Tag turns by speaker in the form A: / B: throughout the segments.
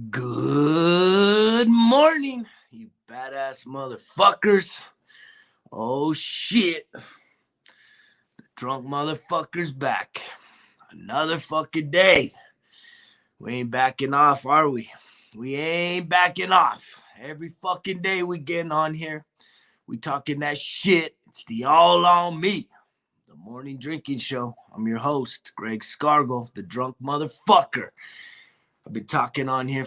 A: Good morning, you badass motherfuckers. Oh shit, drunk motherfuckers back. Another fucking day. We ain't backing off, are we? We ain't backing off. Every fucking day we getting on here. We talking that shit. It's the all on me. The morning drinking show. I'm your host, Greg Scargle, the drunk motherfucker. I've been talking on here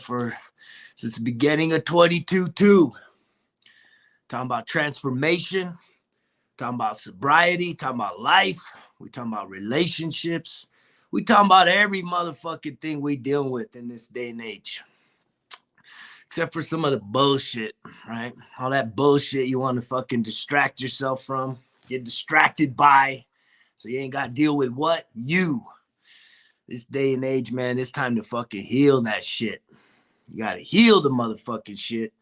A: since the beginning of 22-2. Talking about transformation, talking about sobriety, talking about life. We talking about relationships. We talking about every motherfucking thing we dealing with in this day and age. Except for some of the bullshit, right? All that bullshit you want to fucking distract yourself from, get distracted by, so you ain't got to deal with what? You. This day and age, man, it's time to fucking heal that shit. You got to heal the motherfucking shit.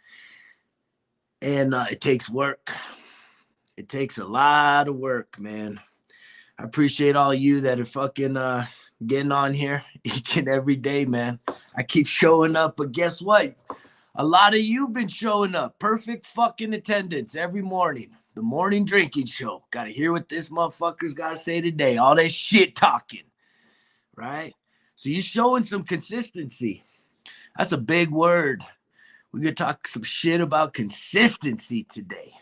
A: And it takes work. It takes a lot of work, man. I appreciate all you that are fucking getting on here each and every day, man. I keep showing up, but guess what? A lot of you been showing up. Perfect fucking attendance every morning. The morning drinking show. Got to hear what this motherfucker's got to say today. All that shit talking, right? So you showing some consistency. That's a big word. We're going to talk some shit about consistency today.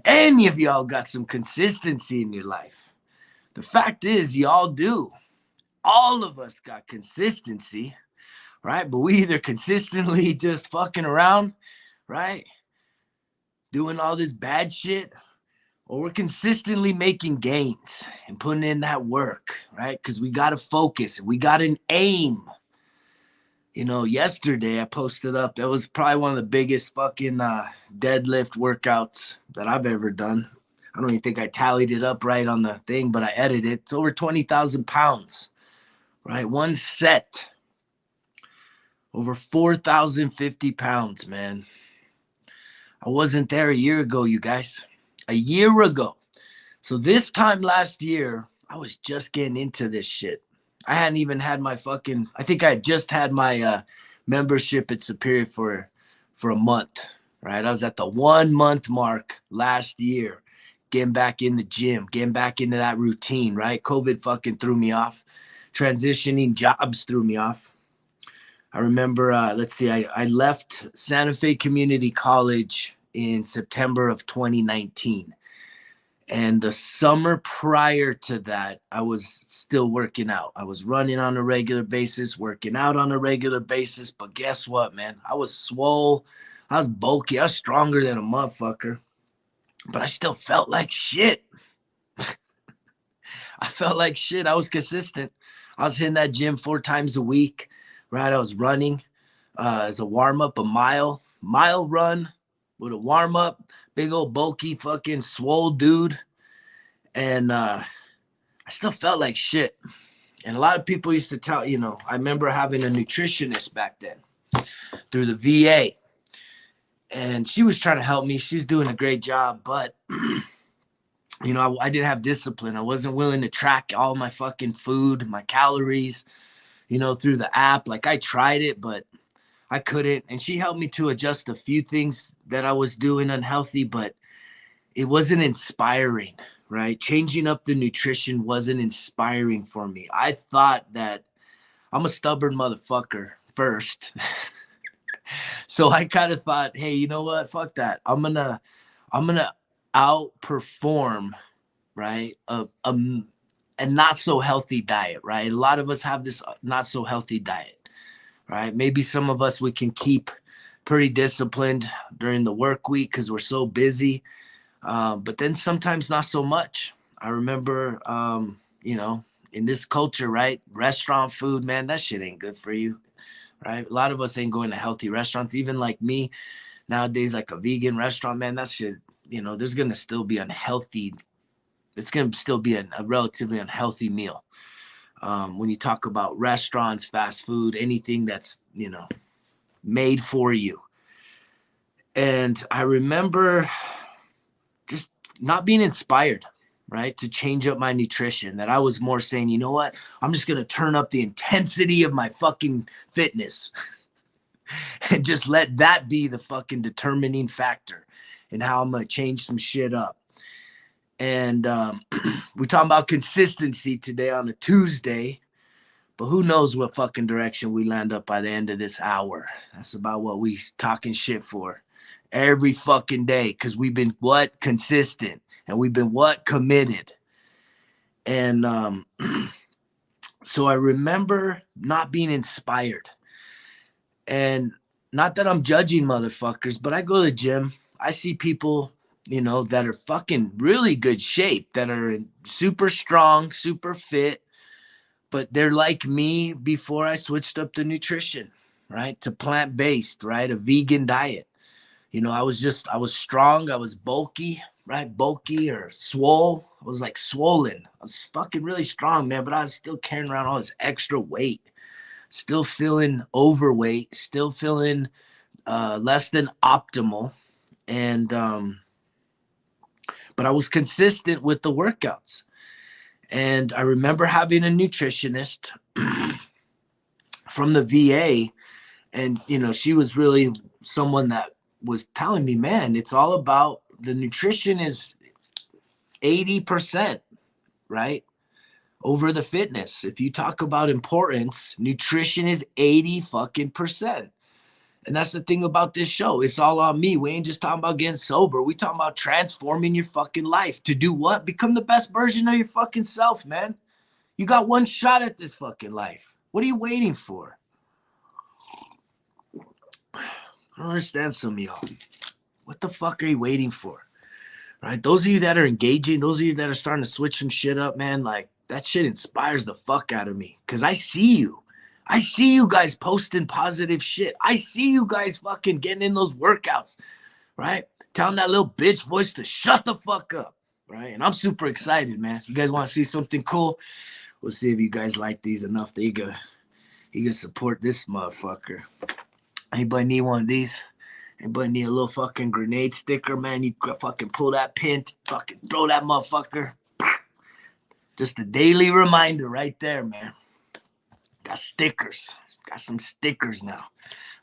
A: Any of y'all got some consistency in your life? The fact is, y'all do. All of us got consistency, right? But we either consistently just fucking around, right? Doing all this bad shit, or we're consistently making gains and putting in that work, right? Because we got to focus. We got an aim. You know, yesterday I posted up, it was probably one of the biggest fucking deadlift workouts that I've ever done. I don't even think I tallied it up right on the thing, but I edited it. It's over 20,000 pounds, right? One set, over 4,050 pounds, man. I wasn't there a year ago, you guys. A year ago. So this time last year, I was just getting into this shit. I hadn't even had my fucking, I think I had just had my membership at Superior for a month, right? I was at the 1 month mark last year, getting back in the gym, getting back into that routine, right? COVID fucking threw me off. Transitioning jobs threw me off. I remember, I left Santa Fe Community College in September of 2019. And the summer prior to that, I was still working out. I was running on a regular basis, working out on a regular basis. But guess what, man? I was swole. I was bulky. I was stronger than a motherfucker. But I still felt like shit. I felt like shit. I was consistent. I was hitting that gym 4 times a week, right? I was running as a warm-up, a mile run with a warm-up, big old bulky fucking swole dude. And I still felt like shit. And a lot of people used to tell, I remember having a nutritionist back then through the VA. And she was trying to help me. She was doing a great job. But, I didn't have discipline. I wasn't willing to track all my fucking food, my calories, through the app. Like I tried it, but I couldn't. And she helped me to adjust a few things that I was doing unhealthy, but it wasn't inspiring, right? Changing up the nutrition wasn't inspiring for me. I thought that I'm a stubborn motherfucker first. So I kind of thought, hey, you know what? Fuck that. I'm gonna outperform, right? A not so healthy diet, right? A lot of us have this not so healthy diet, right? Maybe some of us we can keep pretty disciplined during the work week because we're so busy. But then sometimes not so much. I remember, in this culture, right? Restaurant food, man, that shit ain't good for you, right? A lot of us ain't going to healthy restaurants. Even like me nowadays, like a vegan restaurant, man, that shit, there's going to still be unhealthy. It's going to still be a relatively unhealthy meal. When you talk about restaurants, fast food, anything that's, made for you. And I remember just not being inspired, right, to change up my nutrition. That I was more saying, you know what, I'm just going to turn up the intensity of my fucking fitness. and just let that be the fucking determining factor in how I'm gonna change some shit up. And we're talking about consistency today on a Tuesday, but who knows what fucking direction we land up by the end of this hour. That's about what we talking shit for every fucking day, because we've been what? Consistent. And we've been what? Committed. And so I remember not being inspired. And not that I'm judging motherfuckers, but I go to the gym. I see people, you know, that are fucking really good shape, that are super strong, super fit, but they're like me before I switched up the nutrition, right? To plant-based, right? A vegan diet. You know, I was strong, I was bulky, right? Bulky or swole. I was like swollen. I was fucking really strong, man, but I was still carrying around all this extra weight. Still feeling overweight, still feeling less than optimal. And but I was consistent with the workouts. And I remember having a nutritionist from the VA, and you know, she was really someone that was telling me, man, it's all about the nutrition is 80%, right? Over the fitness. If you talk about importance, nutrition is 80 fucking percent. And that's the thing about this show. It's all on me. We ain't just talking about getting sober. We talking about transforming your fucking life. To do what? Become the best version of your fucking self, man. You got one shot at this fucking life. What are you waiting for? I don't understand some of y'all. What the fuck are you waiting for? Right? Those of you that are engaging, those of you that are starting to switch some shit up, man, like that shit inspires the fuck out of me. Cause I see you. I see you guys posting positive shit. I see you guys fucking getting in those workouts, right? Telling that little bitch voice to shut the fuck up, right? And I'm super excited, man. If you guys want to see something cool, we'll see if you guys like these enough that you can support this motherfucker. Anybody need one of these? Anybody need a little fucking grenade sticker, man? You fucking pull that pin, fucking throw that motherfucker. Just a daily reminder right there, man. Got stickers. Got some stickers now.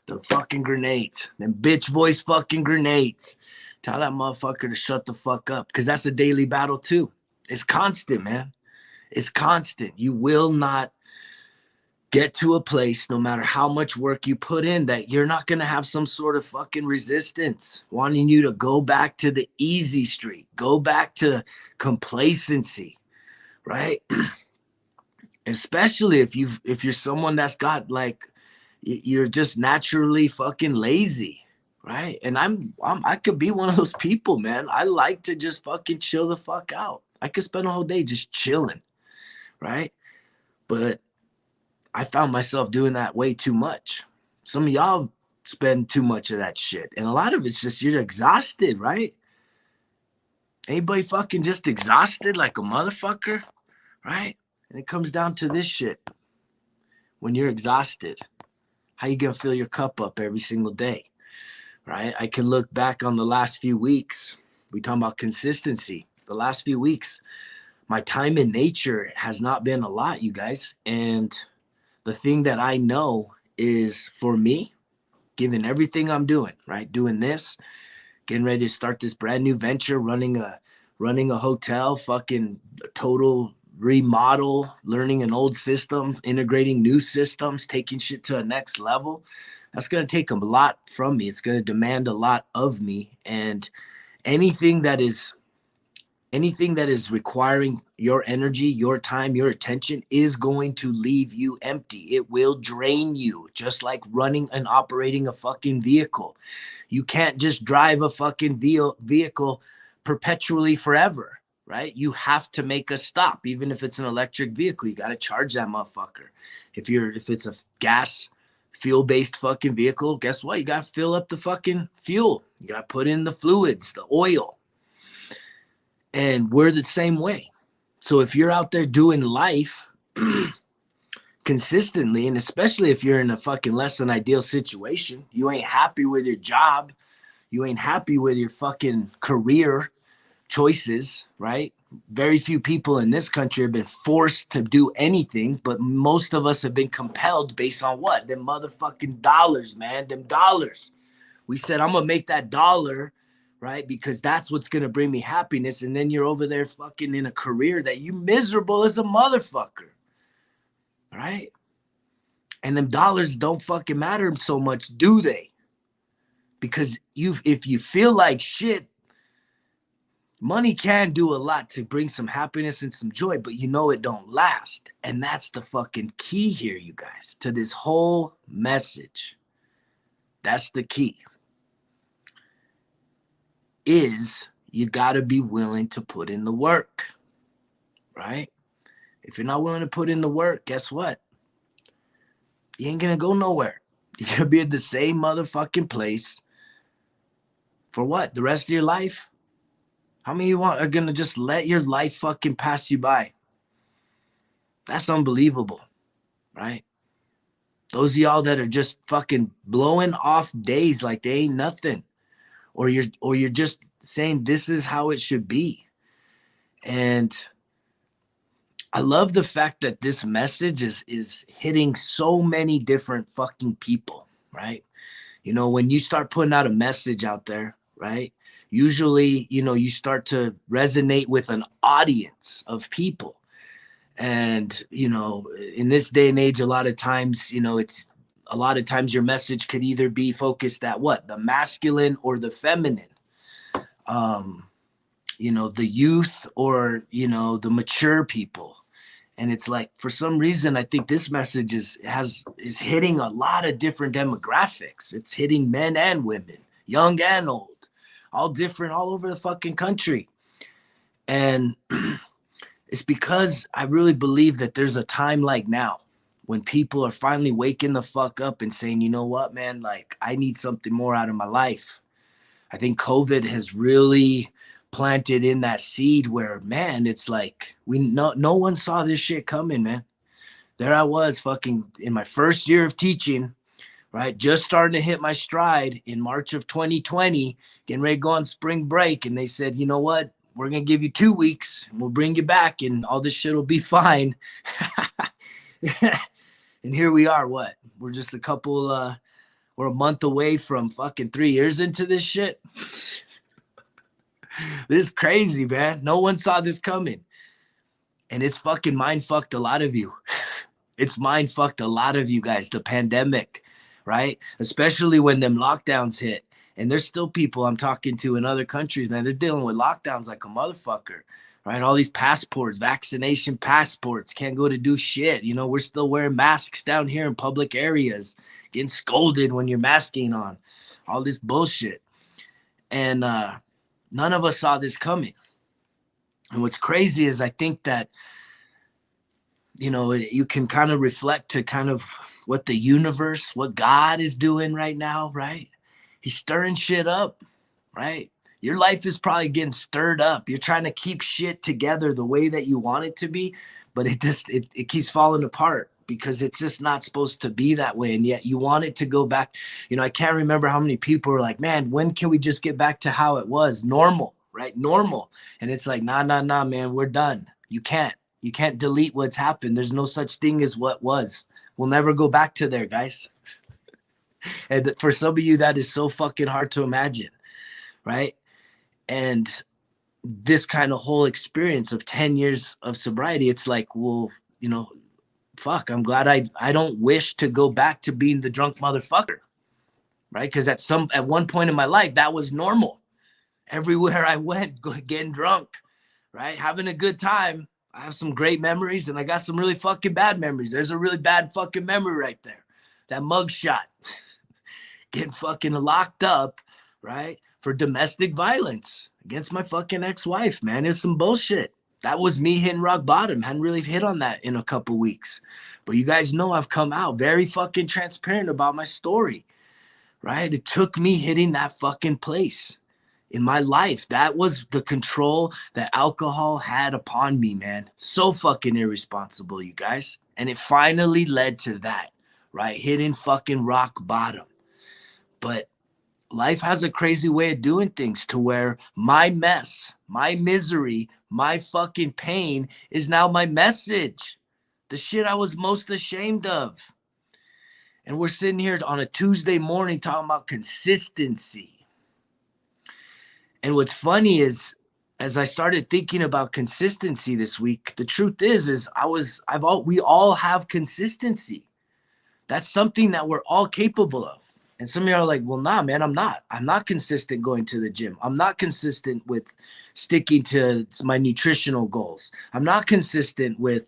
A: The fucking grenades. Them bitch voice fucking grenades. Tell that motherfucker to shut the fuck up. Because that's a daily battle too. It's constant, man. It's constant. You will not get to a place, no matter how much work you put in, that you're not going to have some sort of fucking resistance wanting you to go back to the easy street. Go back to complacency, right? Especially if you're someone that's got like, you're just naturally fucking lazy, right? And I could be one of those people, man. I like to just fucking chill the fuck out. I could spend a whole day just chilling, right? But I found myself doing that way too much. Some of y'all spend too much of that shit. And a lot of it's just you're exhausted, right? Anybody fucking just exhausted like a motherfucker, right? And it comes down to this shit. When you're exhausted, how you gonna fill your cup up every single day, right? I can look back on the last few weeks. We talking about consistency. The last few weeks, my time in nature has not been a lot, you guys. And the thing that I know is, for me, given everything I'm doing, right? Doing this, getting ready to start this brand new venture, running a hotel, fucking total remodel, learning an old system, integrating new systems, taking shit to a next level. That's going to take a lot from me. It's going to demand a lot of me. And anything that is requiring your energy, your time, your attention is going to leave you empty. It will drain you, just like running and operating a fucking vehicle. You can't just drive a fucking vehicle perpetually forever, right? You have to make a stop. Even if it's an electric vehicle, you got to charge that motherfucker. If it's a gas fuel-based fucking vehicle, guess what? You got to fill up the fucking fuel. You got to put in the fluids, the oil. And we're the same way. So if you're out there doing life consistently, and especially if you're in a fucking less than ideal situation, you ain't happy with your job, you ain't happy with your fucking career choices, right? very few people in this country have been forced to do anything, but most of us have been compelled based on what? Them motherfucking dollars, man. Them dollars. We said, I'm gonna make that dollar, right? Because that's what's gonna bring me happiness. And then you're over there fucking in a career that you miserable as a motherfucker, right? And them dollars don't fucking matter so much, do they? Because if you feel like shit, money can do a lot to bring some happiness and some joy, but you know it don't last. And that's the fucking key here, you guys, to this whole message. That's the key. Is you got to be willing to put in the work, right? If you're not willing to put in the work, guess what? You ain't going to go nowhere. You're going to be at the same motherfucking place for what? The rest of your life? How many of you are going to just let your life fucking pass you by? That's unbelievable, right? Those of y'all that are just fucking blowing off days like they ain't nothing. Or you're just saying this is how it should be. And I love the fact that this message is hitting so many different fucking people, right? You know, when you start putting out a message out there, right? Usually, you know, you start to resonate with an audience of people. And, you know, in this day and age, a lot of times your message could either be focused at what? The masculine or the feminine. You know, the youth or, you know, the mature people. And it's like, for some reason, I think this message is hitting a lot of different demographics. It's hitting men and women, young and old, all different, all over the fucking country. And it's because I really believe that there's a time like now when people are finally waking the fuck up and saying, you know what, man, like I need something more out of my life. I think COVID has really planted in that seed where, man, it's like no one saw this shit coming, man. There I was fucking in my first year of teaching, right? Just starting to hit my stride in March of 2020, getting ready to go on spring break. And they said, you know what? We're going to give you 2 weeks and we'll bring you back and all this shit will be fine. And here we are. What? We're just we're a month away from fucking 3 years into this shit. This is crazy, man. No one saw this coming. And it's fucking mind fucked a lot of you. It's mind fucked a lot of you guys, the pandemic, right? Especially when them lockdowns hit. And there's still people I'm talking to in other countries, man. They're dealing with lockdowns like a motherfucker, right? All these passports, vaccination passports, can't go to do shit. You know, we're still wearing masks down here in public areas, getting scolded when you're masking on, all this bullshit. And none of us saw this coming. And what's crazy is I think that, you know, you can kind of reflect to kind of what the universe, what God is doing right now, right? He's stirring shit up, right? Your life is probably getting stirred up. You're trying to keep shit together the way that you want it to be, but it keeps falling apart because it's just not supposed to be that way. And yet you want it to go back. You know, I can't remember how many people are like, man, when can we just get back to how it was? Normal, right? Normal. And it's like, nah, man, we're done. You can't delete what's happened. There's no such thing as what was. We'll never go back to there, guys. And for some of you, that is so fucking hard to imagine, right? And this kind of whole experience of 10 years of sobriety, it's like, well, you know, fuck, I'm glad I don't wish to go back to being the drunk motherfucker, right? Because at one point in my life, that was normal. Everywhere I went, getting drunk, right? Having a good time. I have some great memories and I got some really fucking bad memories. There's a really bad fucking memory right there. That mug shot. Getting fucking locked up, right? For domestic violence against my fucking ex-wife, man. It's some bullshit. That was me hitting rock bottom. Hadn't really hit on that in a couple weeks. But you guys know I've come out very fucking transparent about my story, right? It took me hitting that fucking place in my life. That was the control that alcohol had upon me, man. So fucking irresponsible, you guys. And it finally led to that, right? Hitting fucking rock bottom. But life has a crazy way of doing things to where my mess, my misery, my fucking pain is now my message. The shit I was most ashamed of. And we're sitting here on a Tuesday morning talking about consistency. And what's funny is, as I started thinking about consistency this week, the truth is we all have consistency. That's something that we're all capable of. And some of you are like, well, nah, man, I'm not. I'm not consistent going to the gym. I'm not consistent with sticking to my nutritional goals. I'm not consistent with,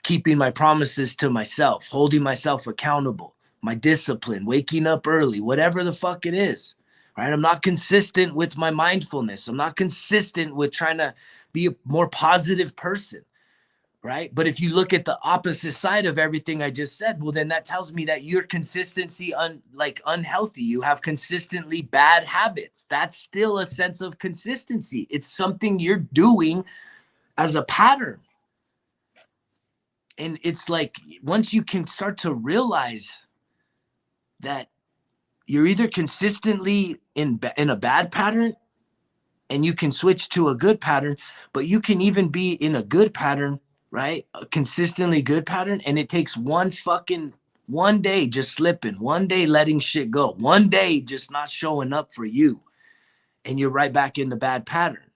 A: keeping my promises to myself, holding myself accountable, my discipline, waking up early, whatever the fuck it is, right? I'm not consistent with my mindfulness. I'm not consistent with trying to be a more positive person. Right. But if you look at the opposite side of everything I just said, well, then that tells me that your consistency unhealthy. You have consistently bad habits. That's still a sense of consistency. It's something you're doing as a pattern. And it's like, once you can start to realize that you're either consistently in a bad pattern and you can switch to a good pattern, but you can even be in a good pattern, right? A consistently good pattern. And it takes one day just slipping, one day letting shit go, one day just not showing up for you. And you're right back in the bad pattern.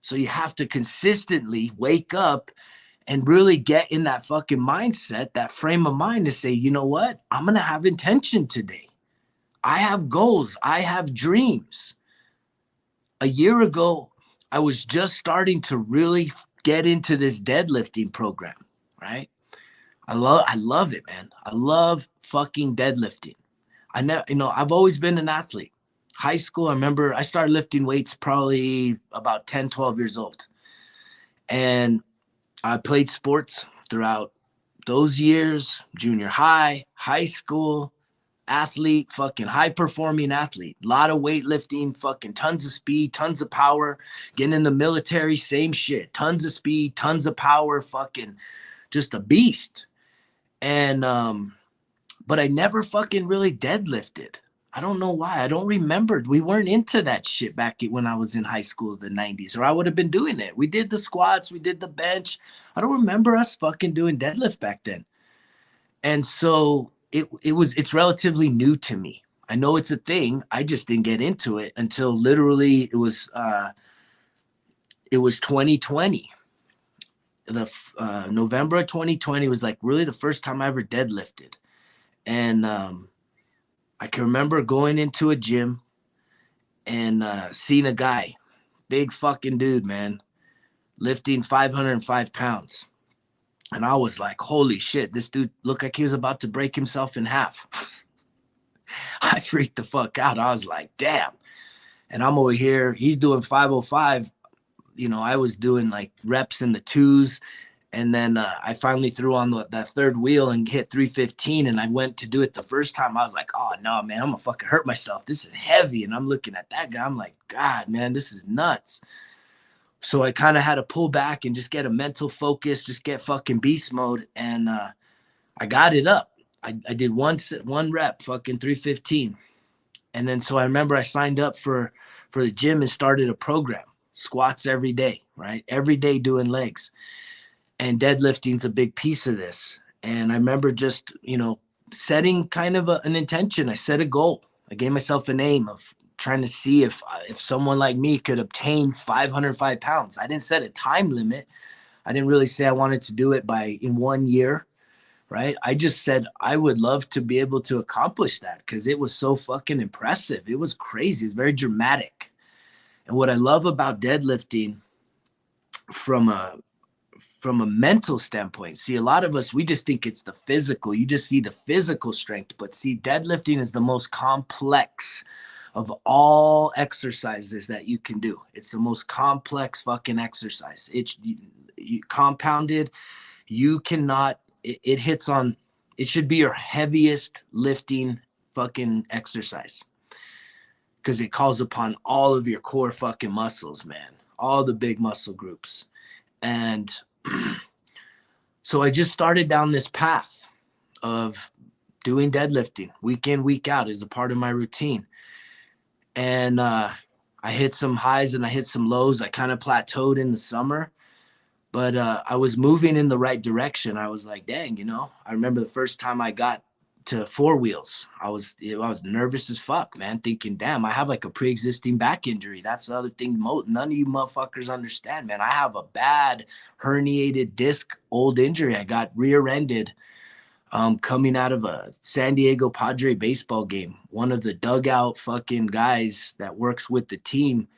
A: So you have to consistently wake up and really get in that fucking mindset, that frame of mind to say, you know what? I'm going to have intention today. I have goals. I have dreams. A year ago, I was just starting to really get into this deadlifting program, right? I love it, man. I love fucking deadlifting. I've always been an athlete. High school, I remember I started lifting weights probably about 10, 12 years old. And I played sports throughout those years, junior high, high school, athlete, fucking high performing athlete, a lot of weightlifting, fucking tons of speed, tons of power. Getting in the military, same shit, tons of speed, tons of power, fucking just a beast. And but I never fucking really deadlifted. I don't know why. I don't remember. We weren't into that shit back when I was in high school, the 90s, or I would have been doing it. We did the squats, we did the bench. I don't remember us fucking doing deadlift back then. And so it's relatively new to me. I know it's a thing. I just didn't get into it until literally it was 2020. The November of 2020 was like really the first time I ever deadlifted. And I can remember going into a gym and seeing a guy, big fucking dude, man, lifting 505 pounds. And I was like, holy shit, this dude looked like he was about to break himself in half. I freaked the fuck out. I was like, damn. And I'm over here, he's doing 505. I was doing like reps in the twos. And then I finally threw on that third wheel and hit 315. And I went to do it the first time. I was like, oh, no, man, I'm going to fucking hurt myself. This is heavy. And I'm looking at that guy. I'm like, God, man, this is nuts. So I kind of had to pull back and just get a mental focus, just get fucking beast mode. And I got it up. I did one rep, fucking 315. And then so I remember I signed up for the gym and started a program, squats every day, right? Every day doing legs. And deadlifting's a big piece of this. And I remember just, setting kind of an intention. I set a goal. I gave myself a name of trying to see if someone like me could obtain 505 pounds. I didn't set a time limit. I didn't really say I wanted to do it in 1 year, right? I just said I would love to be able to accomplish that because it was so fucking impressive. It was crazy. It's very dramatic. And what I love about deadlifting from a mental standpoint, see, a lot of us, we just think it's the physical. You just see the physical strength, but see, deadlifting is the most complex of all exercises that you can do. It's the most complex fucking exercise. It's compounded. You cannot, it hits on, it should be your heaviest lifting fucking exercise because it calls upon all of your core fucking muscles, man, all the big muscle groups. And so I just started down this path of doing deadlifting week in, week out is a part of my routine. And I hit some highs and I hit some lows. I kind of plateaued in the summer, but I was moving in the right direction. I was like, dang, I remember the first time I got to 4 wheels. I was nervous as fuck, man, thinking, damn, I have like a pre-existing back injury. That's the other thing none of you motherfuckers understand, man. I have a bad herniated disc old injury. I got rear-ended coming out of a San Diego Padre baseball game. One of the dugout fucking guys that works with the team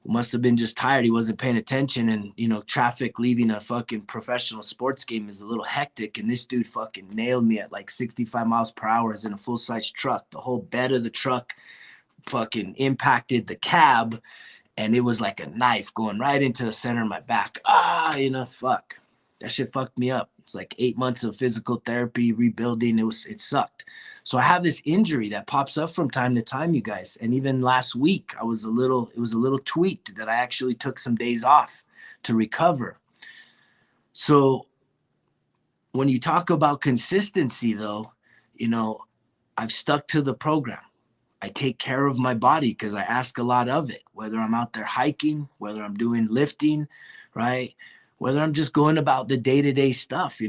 A: must have been just tired. He wasn't paying attention. And, traffic leaving a fucking professional sports game is a little hectic. And this dude fucking nailed me at like 65 miles per hour as in a full-size truck. The whole bed of the truck fucking impacted the cab. And it was like a knife going right into the center of my back. Fuck. That shit fucked me up. It's like 8 months of physical therapy, rebuilding. It sucked. So I have this injury that pops up from time to time, you guys. And even last week, it was a little tweaked that I actually took some days off to recover. So when you talk about consistency, though, I've stuck to the program. I take care of my body because I ask a lot of it, whether I'm out there hiking, whether I'm doing lifting, right? Whether I'm just going about the day-to-day stuff.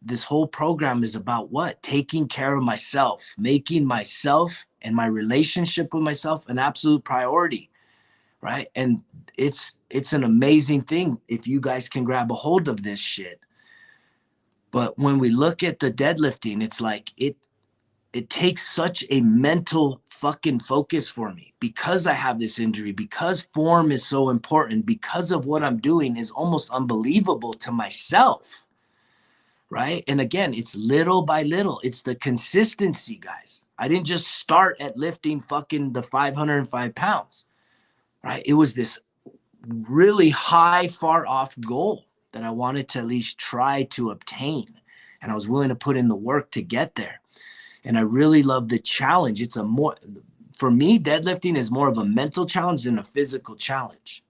A: This whole program is about what? Taking care of myself, making myself and my relationship with myself an absolute priority, right? And it's an amazing thing if you guys can grab a hold of this shit. But when we look at the deadlifting, it's like it takes such a mental fucking focus for me because I have this injury, because form is so important, because of what I'm doing is almost unbelievable to myself, right? And again, it's little by little. It's the consistency, guys. I didn't just start at lifting fucking the 505 pounds, right? It was this really high, far off goal that I wanted to at least try to obtain. And I was willing to put in the work to get there. And I really love the challenge. For me, deadlifting is more of a mental challenge than a physical challenge.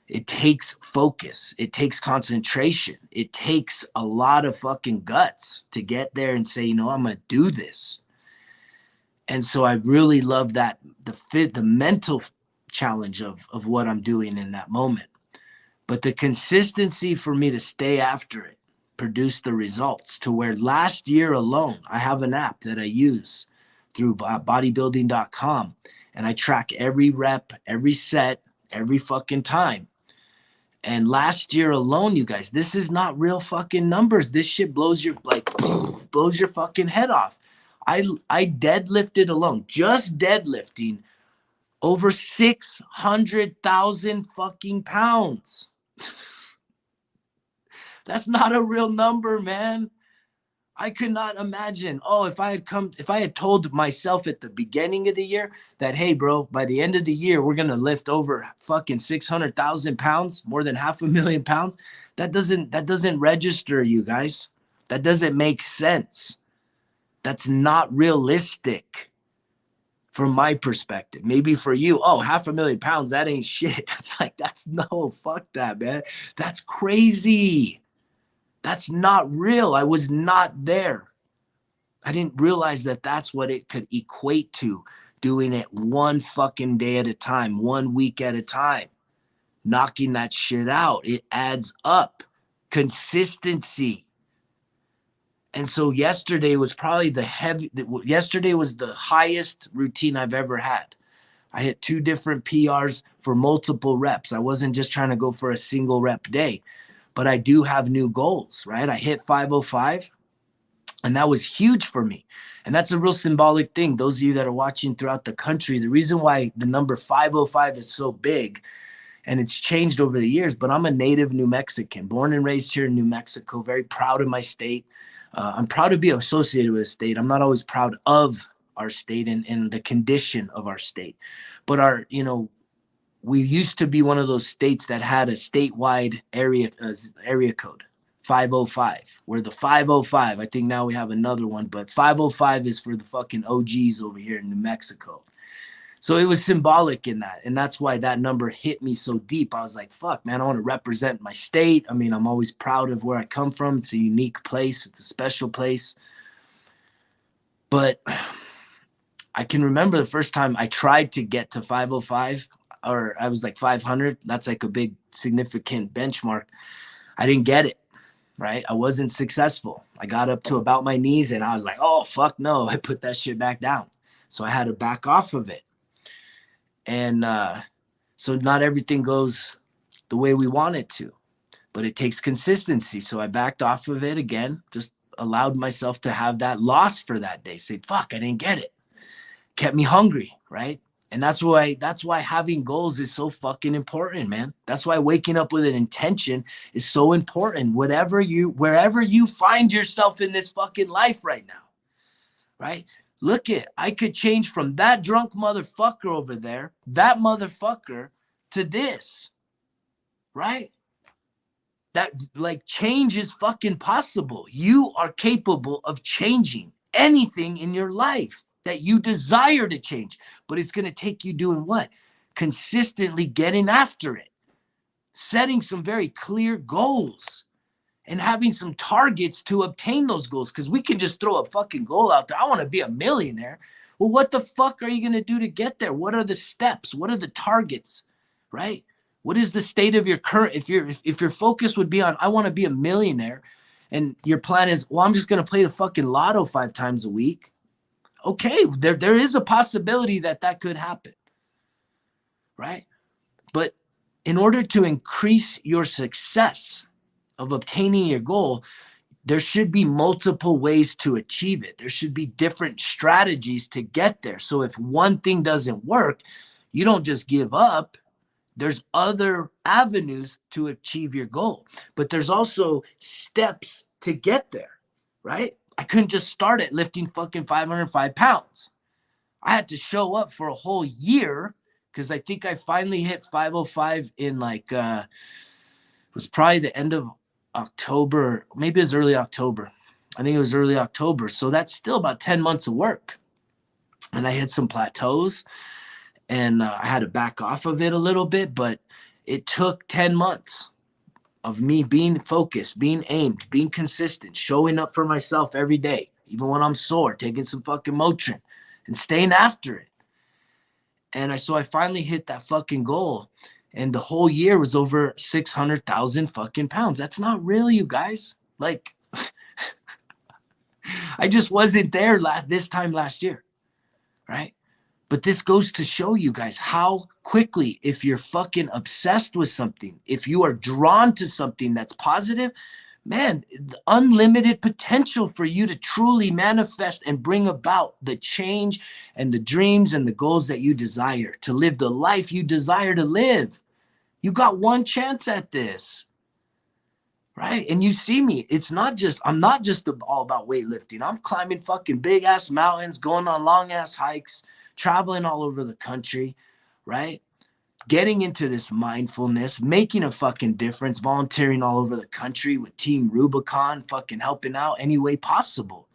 A: It takes focus. It takes concentration. It takes a lot of fucking guts to get there and say, I'm going to do this. And so I really love that, the mental challenge of what I'm doing in that moment. But the consistency for me to stay after it, produce the results to where last year alone, I have an app that I use through bodybuilding.com, and I track every rep, every set, every fucking time. And last year alone, you guys, this is not real fucking numbers. This shit blows your fucking head off. I deadlifted alone, just deadlifting, over 600,000 fucking pounds. That's not a real number, man. I could not imagine. If I had told myself at the beginning of the year that, hey, bro, by the end of the year, we're going to lift over fucking 600,000 pounds, more than 500,000 pounds. That doesn't register, you guys. That doesn't make sense. That's not realistic from my perspective. Maybe for you, 500,000 pounds, that ain't shit. It's like, fuck that, man. That's crazy. That's not real. I was not there. I didn't realize that that's what it could equate to, doing it one fucking day at a time, 1 week at a time, knocking that shit out. It adds up. Consistency. And so yesterday was probably yesterday was the highest routine I've ever had. I hit 2 different PRs for multiple reps. I wasn't just trying to go for a single rep day. But I do have new goals, right? I hit 505, and that was huge for me. And that's a real symbolic thing. Those of you that are watching throughout the country, the reason why the number 505 is so big, and it's changed over the years, but I'm a native New Mexican, born and raised here in New Mexico, very proud of my state. I'm proud to be associated with the state. I'm not always proud of our state and the condition of our state. But we used to be one of those states that had a statewide area code, 505. We're the 505. I think now we have another one, but 505 is for the fucking OGs over here in New Mexico. So it was symbolic in that. And that's why that number hit me so deep. I was like, fuck, man, I want to represent my state. I mean, I'm always proud of where I come from. It's a unique place. It's a special place. But I can remember the first time I tried to get to 505, or I was like 500. That's like a big significant benchmark. I didn't get it, right? I wasn't successful. I got up to about my knees and I was like, oh, fuck no. I put that shit back down. So I had to back off of it. And so not everything goes the way we want it to, but it takes consistency. So I backed off of it again, just allowed myself to have that loss for that day. Say, fuck, I didn't get it. Kept me hungry, right? And that's why having goals is so fucking important, man. That's why waking up with an intention is so important. Wherever you find yourself in this fucking life right now, right? Look it, I could change from that drunk motherfucker over there, that motherfucker, to this, right? That, like, change is fucking possible. You are capable of changing anything in your life that you desire to change, but it's going to take you doing what? Consistently getting after it, setting some very clear goals, and having some targets to obtain those goals. Because we can just throw a fucking goal out there. I want to be a millionaire. Well, what the fuck are you going to do to get there? What are the steps? What are the targets, right? What is the state of your current, if your focus would be on, I want to be a millionaire, and your plan is, well, I'm just going to play the fucking lotto 5 times a week. Okay, there is a possibility that could happen, right? But in order to increase your success of obtaining your goal, there should be multiple ways to achieve it. There should be different strategies to get there. So if one thing doesn't work, you don't just give up. There's other avenues to achieve your goal, but there's also steps to get there, right? I couldn't just start at lifting fucking 505 pounds. I had to show up for a whole year, because I think I finally hit 505 in like, it was probably the end of October, maybe it was early October. I think it was early October. So that's still about 10 months of work. And I hit some plateaus, and I had to back off of it a little bit, but it took 10 months of me being focused, being aimed, being consistent, showing up for myself every day, even when I'm sore, taking some fucking Motrin and staying after it. And so I finally hit that fucking goal. And the whole year was over 600,000 fucking pounds. That's not real, you guys. Like, I just wasn't there this time last year, right? But this goes to show you guys how quickly, if you're fucking obsessed with something, if you are drawn to something that's positive, man, the unlimited potential for you to truly manifest and bring about the change and the dreams and the goals that you desire, to live the life you desire to live. You got one chance at this, right? And you see me, I'm not just all about weightlifting. I'm climbing fucking big ass mountains, going on long ass hikes, traveling all over the country, right? Getting into this mindfulness, making a fucking difference, volunteering all over the country with Team Rubicon, fucking helping out any way possible.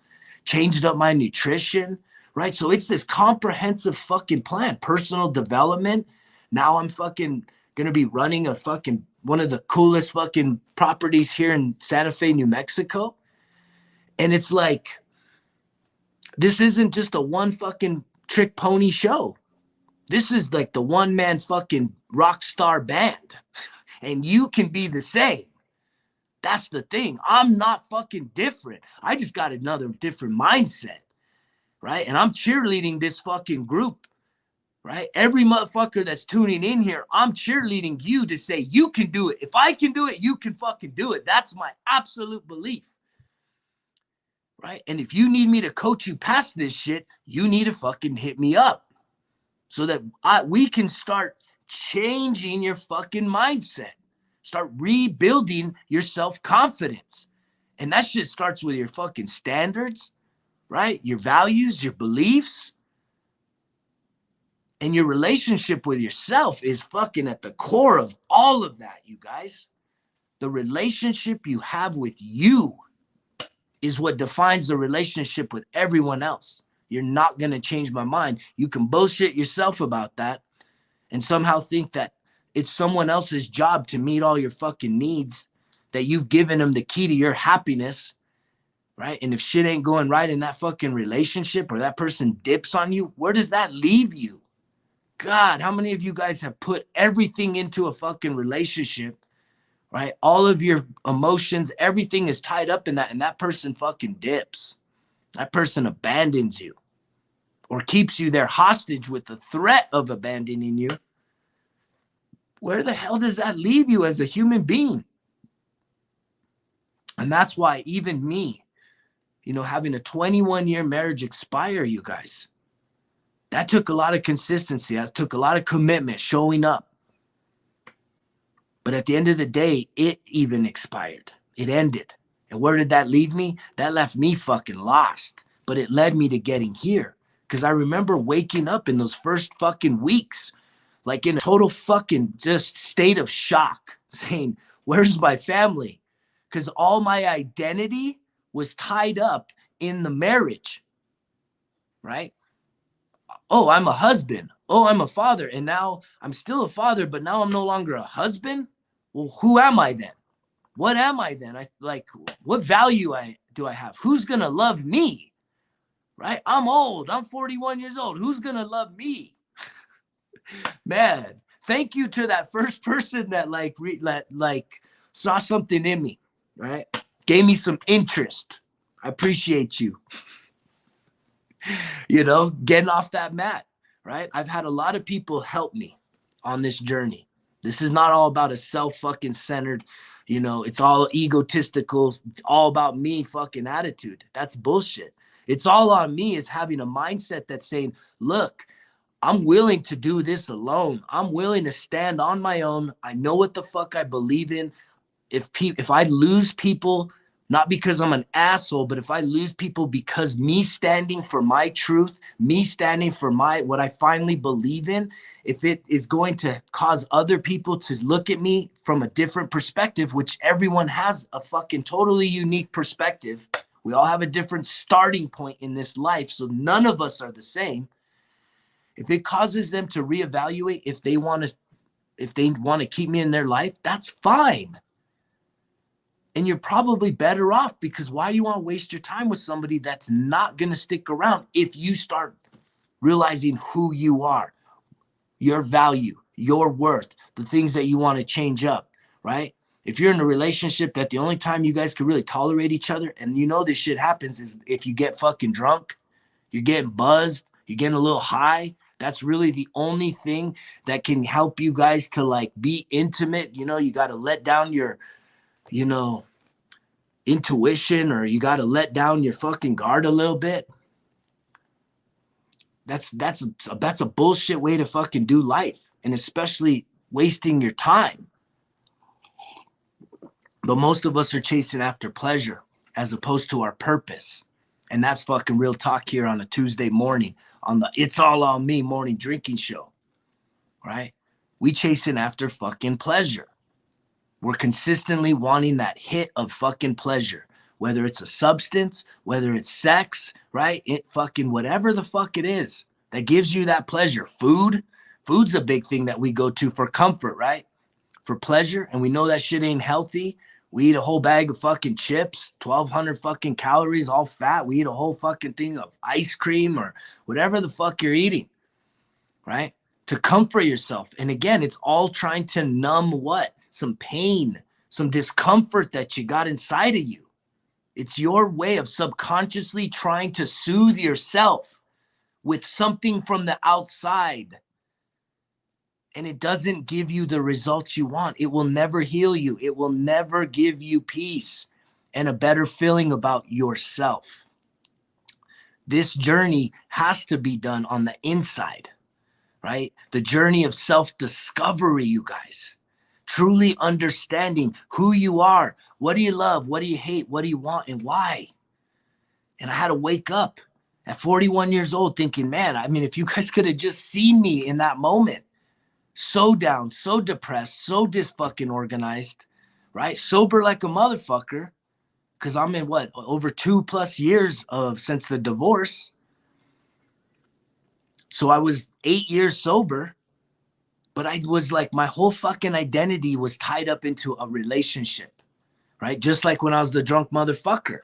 A: Changed up my nutrition, right? So it's this comprehensive fucking plan, personal development. Now I'm fucking gonna be running a fucking one of the coolest fucking properties here in Santa Fe, New Mexico. And it's like, this isn't just a one fucking trick pony show. This is like the one man fucking rock star band. And you can be the same. That's the thing. I'm not fucking different. I just got another different mindset, right? And I'm cheerleading this fucking group, right? Every motherfucker that's tuning in here, I'm cheerleading you to say, you can do it. If I can do it, you can fucking do it. That's my absolute belief, right? And if you need me to coach you past this shit, you need to fucking hit me up, so that we can start changing your fucking mindset. Start rebuilding your self-confidence. And that shit starts with your fucking standards, right? Your values, your beliefs. And your relationship with yourself is fucking at the core of all of that, you guys. The relationship you have with you is what defines the relationship with everyone else. You're not going to change my mind. You can bullshit yourself about that and somehow think that it's someone else's job to meet all your fucking needs, that you've given them the key to your happiness, right? And if shit ain't going right in that fucking relationship or that person dips on you, where does that leave you? God, how many of you guys have put everything into a fucking relationship, right? All of your emotions, everything is tied up in that, and that person fucking dips. That person abandons you or keeps you there hostage with the threat of abandoning you. Where the hell does that leave you as a human being? And that's why even me, having a 21-year marriage expire, you guys, that took a lot of consistency. That took a lot of commitment, showing up. But at the end of the day, it even expired. It ended. And where did that leave me? That left me fucking lost. But it led me to getting here. Because I remember waking up in those first fucking weeks, like in a total fucking just state of shock, saying, where's my family? Because all my identity was tied up in the marriage, right? Oh, I'm a husband. Oh, I'm a father. And now I'm still a father, but now I'm no longer a husband. Well, who am I then? What am I then? What value do I have? Who's going to love me? Right? I'm old. I'm 41 years old. Who's going to love me? Man, thank you to that first person that saw something in me, right? Gave me some interest. I appreciate you. Getting off that mat, right? I've had a lot of people help me on this journey. This is not all about a self fucking centered, it's all egotistical, all about me fucking attitude. That's bullshit. It's all on me is having a mindset that's saying, look, I'm willing to do this alone. I'm willing to stand on my own. I know what the fuck I believe in. If I lose people, not because I'm an asshole, but if I lose people because me standing for my truth, me standing for what I finally believe in, if it is going to cause other people to look at me from a different perspective, which everyone has a fucking totally unique perspective. We all have a different starting point in this life, so none of us are the same. If it causes them to reevaluate if they want to keep me in their life, that's fine. And you're probably better off, because why do you want to waste your time with somebody that's not going to stick around if you start realizing who you are, your value, your worth, the things that you want to change up, right? If you're in a relationship that the only time you guys can really tolerate each other, and this shit happens, is if you get fucking drunk, you're getting buzzed, you're getting a little high. That's really the only thing that can help you guys to be intimate. You got to let down your, intuition, or you got to let down your fucking guard a little bit. That's a bullshit way to fucking do life, and especially wasting your time. But most of us are chasing after pleasure as opposed to our purpose. And that's fucking real talk here on a Tuesday morning on the It's All On Me morning drinking show, right? We chasing after fucking pleasure. We're consistently wanting that hit of fucking pleasure, whether it's a substance, whether it's sex, right? It fucking whatever the fuck it is that gives you that pleasure. Food's a big thing that we go to for comfort, right? For pleasure. And we know that shit ain't healthy. We eat a whole bag of fucking chips, 1,200 fucking calories, all fat. We eat a whole fucking thing of ice cream or whatever the fuck you're eating, right? To comfort yourself. And again, it's all trying to numb what? Some pain, some discomfort that you got inside of you. It's your way of subconsciously trying to soothe yourself with something from the outside. And it doesn't give you the results you want. It will never heal you. It will never give you peace and a better feeling about yourself. This journey has to be done on the inside, right? The journey of self-discovery, you guys. Truly understanding who you are. What do you love? What do you hate? What do you want and why? And I had to wake up at 41 years old thinking, man, if you guys could have just seen me in that moment. So down, so depressed, so dis-fucking organized, right? Sober like a motherfucker, because I'm in over 2+ years since the divorce. So I was 8 years sober, but I was my whole fucking identity was tied up into a relationship, right? Just like when I was the drunk motherfucker.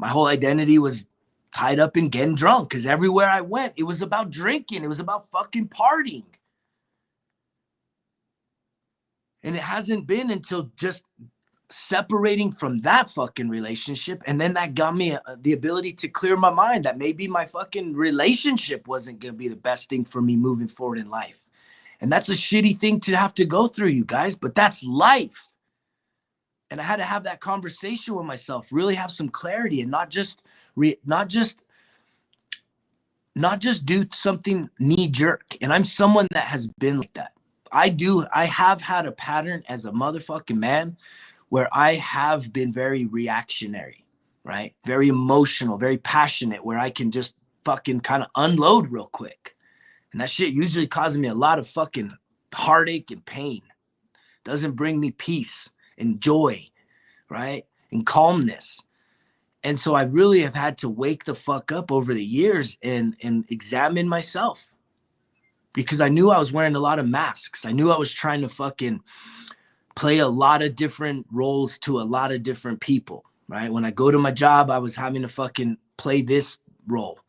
A: My whole identity was tied up in getting drunk because everywhere I went, it was about drinking. It was about fucking partying. And it hasn't been until just separating from that fucking relationship. And then that got me the ability to clear my mind that maybe my fucking relationship wasn't going to be the best thing for me moving forward in life. And that's a shitty thing to have to go through, you guys, but that's life. And I had to have that conversation with myself, really have some clarity and not just do something knee jerk. And I'm someone that has been like that. I have had a pattern as a motherfucking man where I have been very reactionary, right? Very emotional, very passionate, where I can just fucking kind of unload real quick. And that shit usually causes me a lot of fucking heartache and pain. Doesn't bring me peace and joy, right? And calmness. And so I really have had to wake the fuck up over the years and examine myself, because I knew I was wearing a lot of masks. I knew I was trying to fucking play a lot of different roles to a lot of different people, right? When I go to my job, I was having to fucking play this role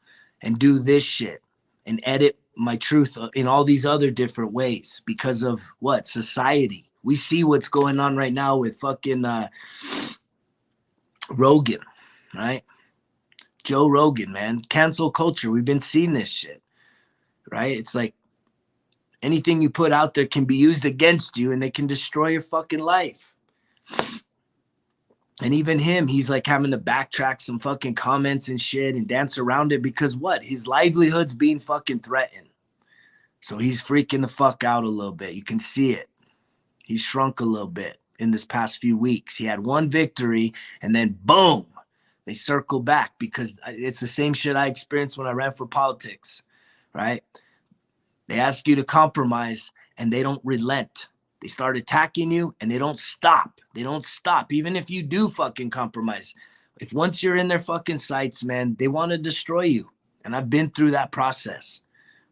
A: and do this shit and edit my truth in all these other different ways because of what? Society. We see what's going on right now with fucking Rogan, right? Joe Rogan, man. Cancel culture. We've been seeing this shit, right? It's like anything you put out there can be used against you and they can destroy your fucking life. And even him, he's like having to backtrack some fucking comments and shit and dance around it because what? His livelihood's being fucking threatened. So he's freaking the fuck out a little bit. You can see it. He's shrunk a little bit in this past few weeks. He had one victory and then boom, they circle back because it's the same shit I experienced when I ran for politics, right? They ask you to compromise and they don't relent. They start attacking you and they don't stop. They don't stop. Even if you do fucking compromise. If once you're in their fucking sights, man, they want to destroy you. And I've been through that process,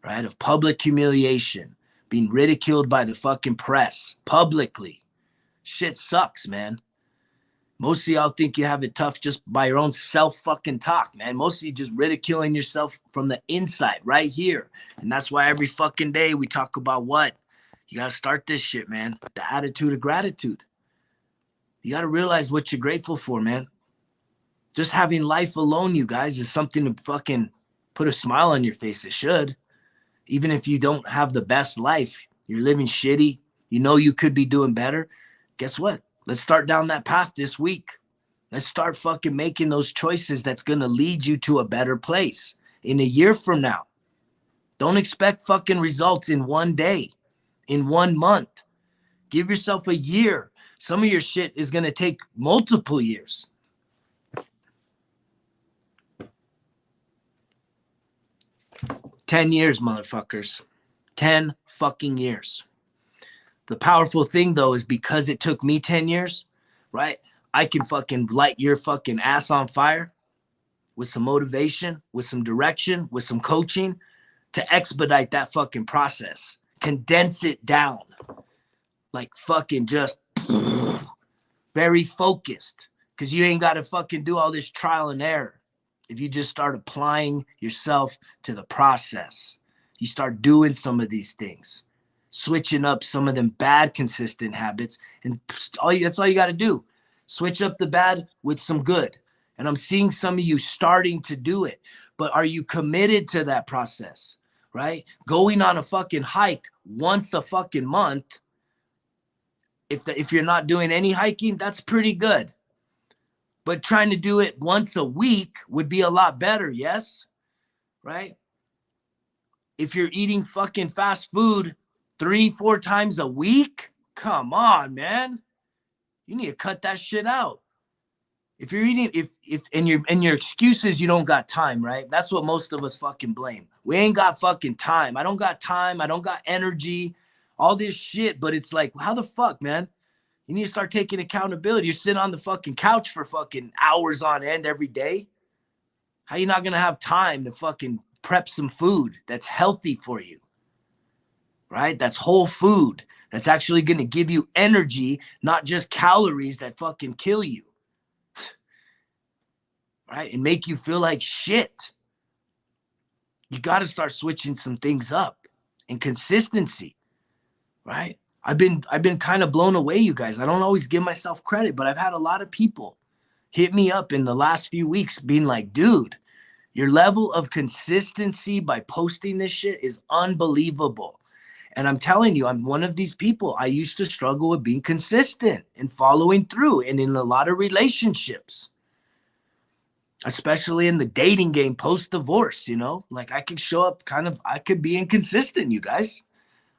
A: right? Of public humiliation, being ridiculed by the fucking press publicly. Shit sucks, man. Most of y'all think you have it tough just by your own self fucking talk, man. Most of you just ridiculing yourself from the inside right here. And that's why every fucking day we talk about what? You got to start this shit, man. The attitude of gratitude. You got to realize what you're grateful for, man. Just having life alone, you guys, is something to fucking put a smile on your face. It should. Even if you don't have the best life, you're living shitty. You know you could be doing better. Guess what? Let's start down that path this week. Let's start fucking making those choices that's going to lead you to a better place in a year from now. Don't expect fucking results in one day, in 1 month. Give yourself a year. Some of your shit is going to take multiple years. $10 years, motherfuckers. 10 fucking years. The powerful thing, though, is because it took me 10 years, right? I can fucking light your fucking ass on fire with some motivation, with some direction, with some coaching to expedite that fucking process. Condense it down. Like fucking just very focused. Because you ain't got to fucking do all this trial and error. If you just start applying yourself to the process, you start doing some of these things. Switching up some of them bad consistent habits, and that's all you got to do. Switch up the bad with some good. And I'm seeing some of you starting to do it, but are you committed to that process, right? Going on a fucking hike once a fucking month. If you're not doing any hiking, that's pretty good. But trying to do it once a week would be a lot better, yes? Right? If you're eating fucking fast food 3-4 times a week, come on, man. You need to cut that shit out. If you're eating, and your excuse is you don't got time, right? That's what most of us fucking blame. We ain't got fucking time. I don't got time. I don't got energy, all this shit. But it's like, how the fuck, man? You need to start taking accountability. You're sitting on the fucking couch for fucking hours on end every day. How you not going to have time to fucking prep some food that's healthy for you? Right? That's whole food. That's actually going to give you energy, not just calories that fucking kill you. right? And make you feel like shit. You got to start switching some things up, and consistency, right? I've been kind of blown away, you guys. I don't always give myself credit, but I've had a lot of people hit me up in the last few weeks being like, dude, your level of consistency by posting this shit is unbelievable. And I'm telling you, I'm one of these people. I used to struggle with being consistent and following through, and in a lot of relationships, especially in the dating game post-divorce, like I could show up I could be inconsistent, you guys.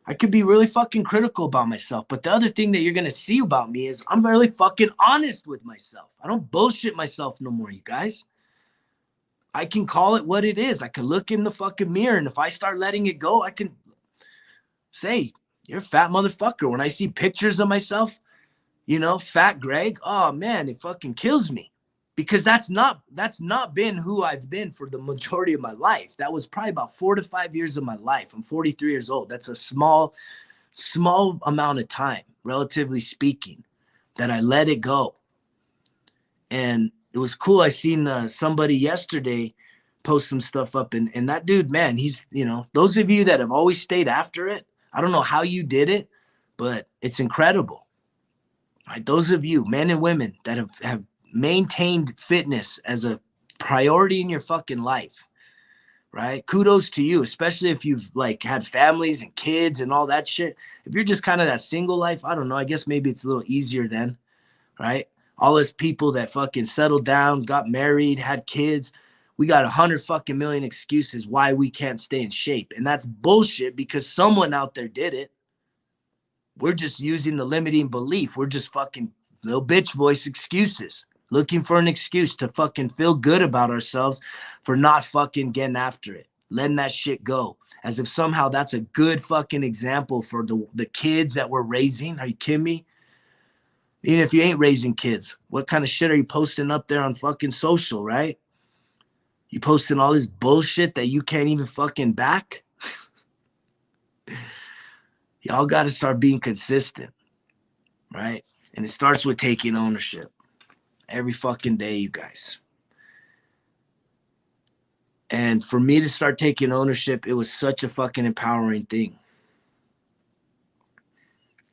A: I could be really fucking critical about myself. But the other thing that you're going to see about me is I'm really fucking honest with myself. I don't bullshit myself no more, you guys. I can call it what it is. I can look in the fucking mirror, and if I start letting it go, I can say, you're a fat motherfucker. When I see pictures of myself, fat Greg, oh man, it fucking kills me. Because that's not been who I've been for the majority of my life. That was probably about 4 to 5 years of my life. I'm 43 years old. That's a small amount of time, relatively speaking, that I let it go. And it was cool. I seen somebody yesterday post some stuff up, and that dude, man, he's, those of you that have always stayed after it, I don't know how you did it, but it's incredible. Right? Those of you, men and women, that have maintained fitness as a priority in your fucking life, right? Kudos to you, especially if you've like had families and kids and all that shit. If you're just kind of that single life, I don't know, I guess maybe it's a little easier then, right? All us people that fucking settled down, got married, had kids, we got 100 fucking million excuses why we can't stay in shape. And that's bullshit, because someone out there did it. We're just using the limiting belief. We're just fucking little bitch voice excuses, looking for an excuse to fucking feel good about ourselves for not fucking getting after it, letting that shit go, as if somehow that's a good fucking example for the kids that we're raising. Are you kidding me? Even if you ain't raising kids, what kind of shit are you posting up there on fucking social, right? You posting all this bullshit that you can't even fucking back? Y'all got to start being consistent, right? And it starts with taking ownership every fucking day, you guys. And for me to start taking ownership, it was such a fucking empowering thing.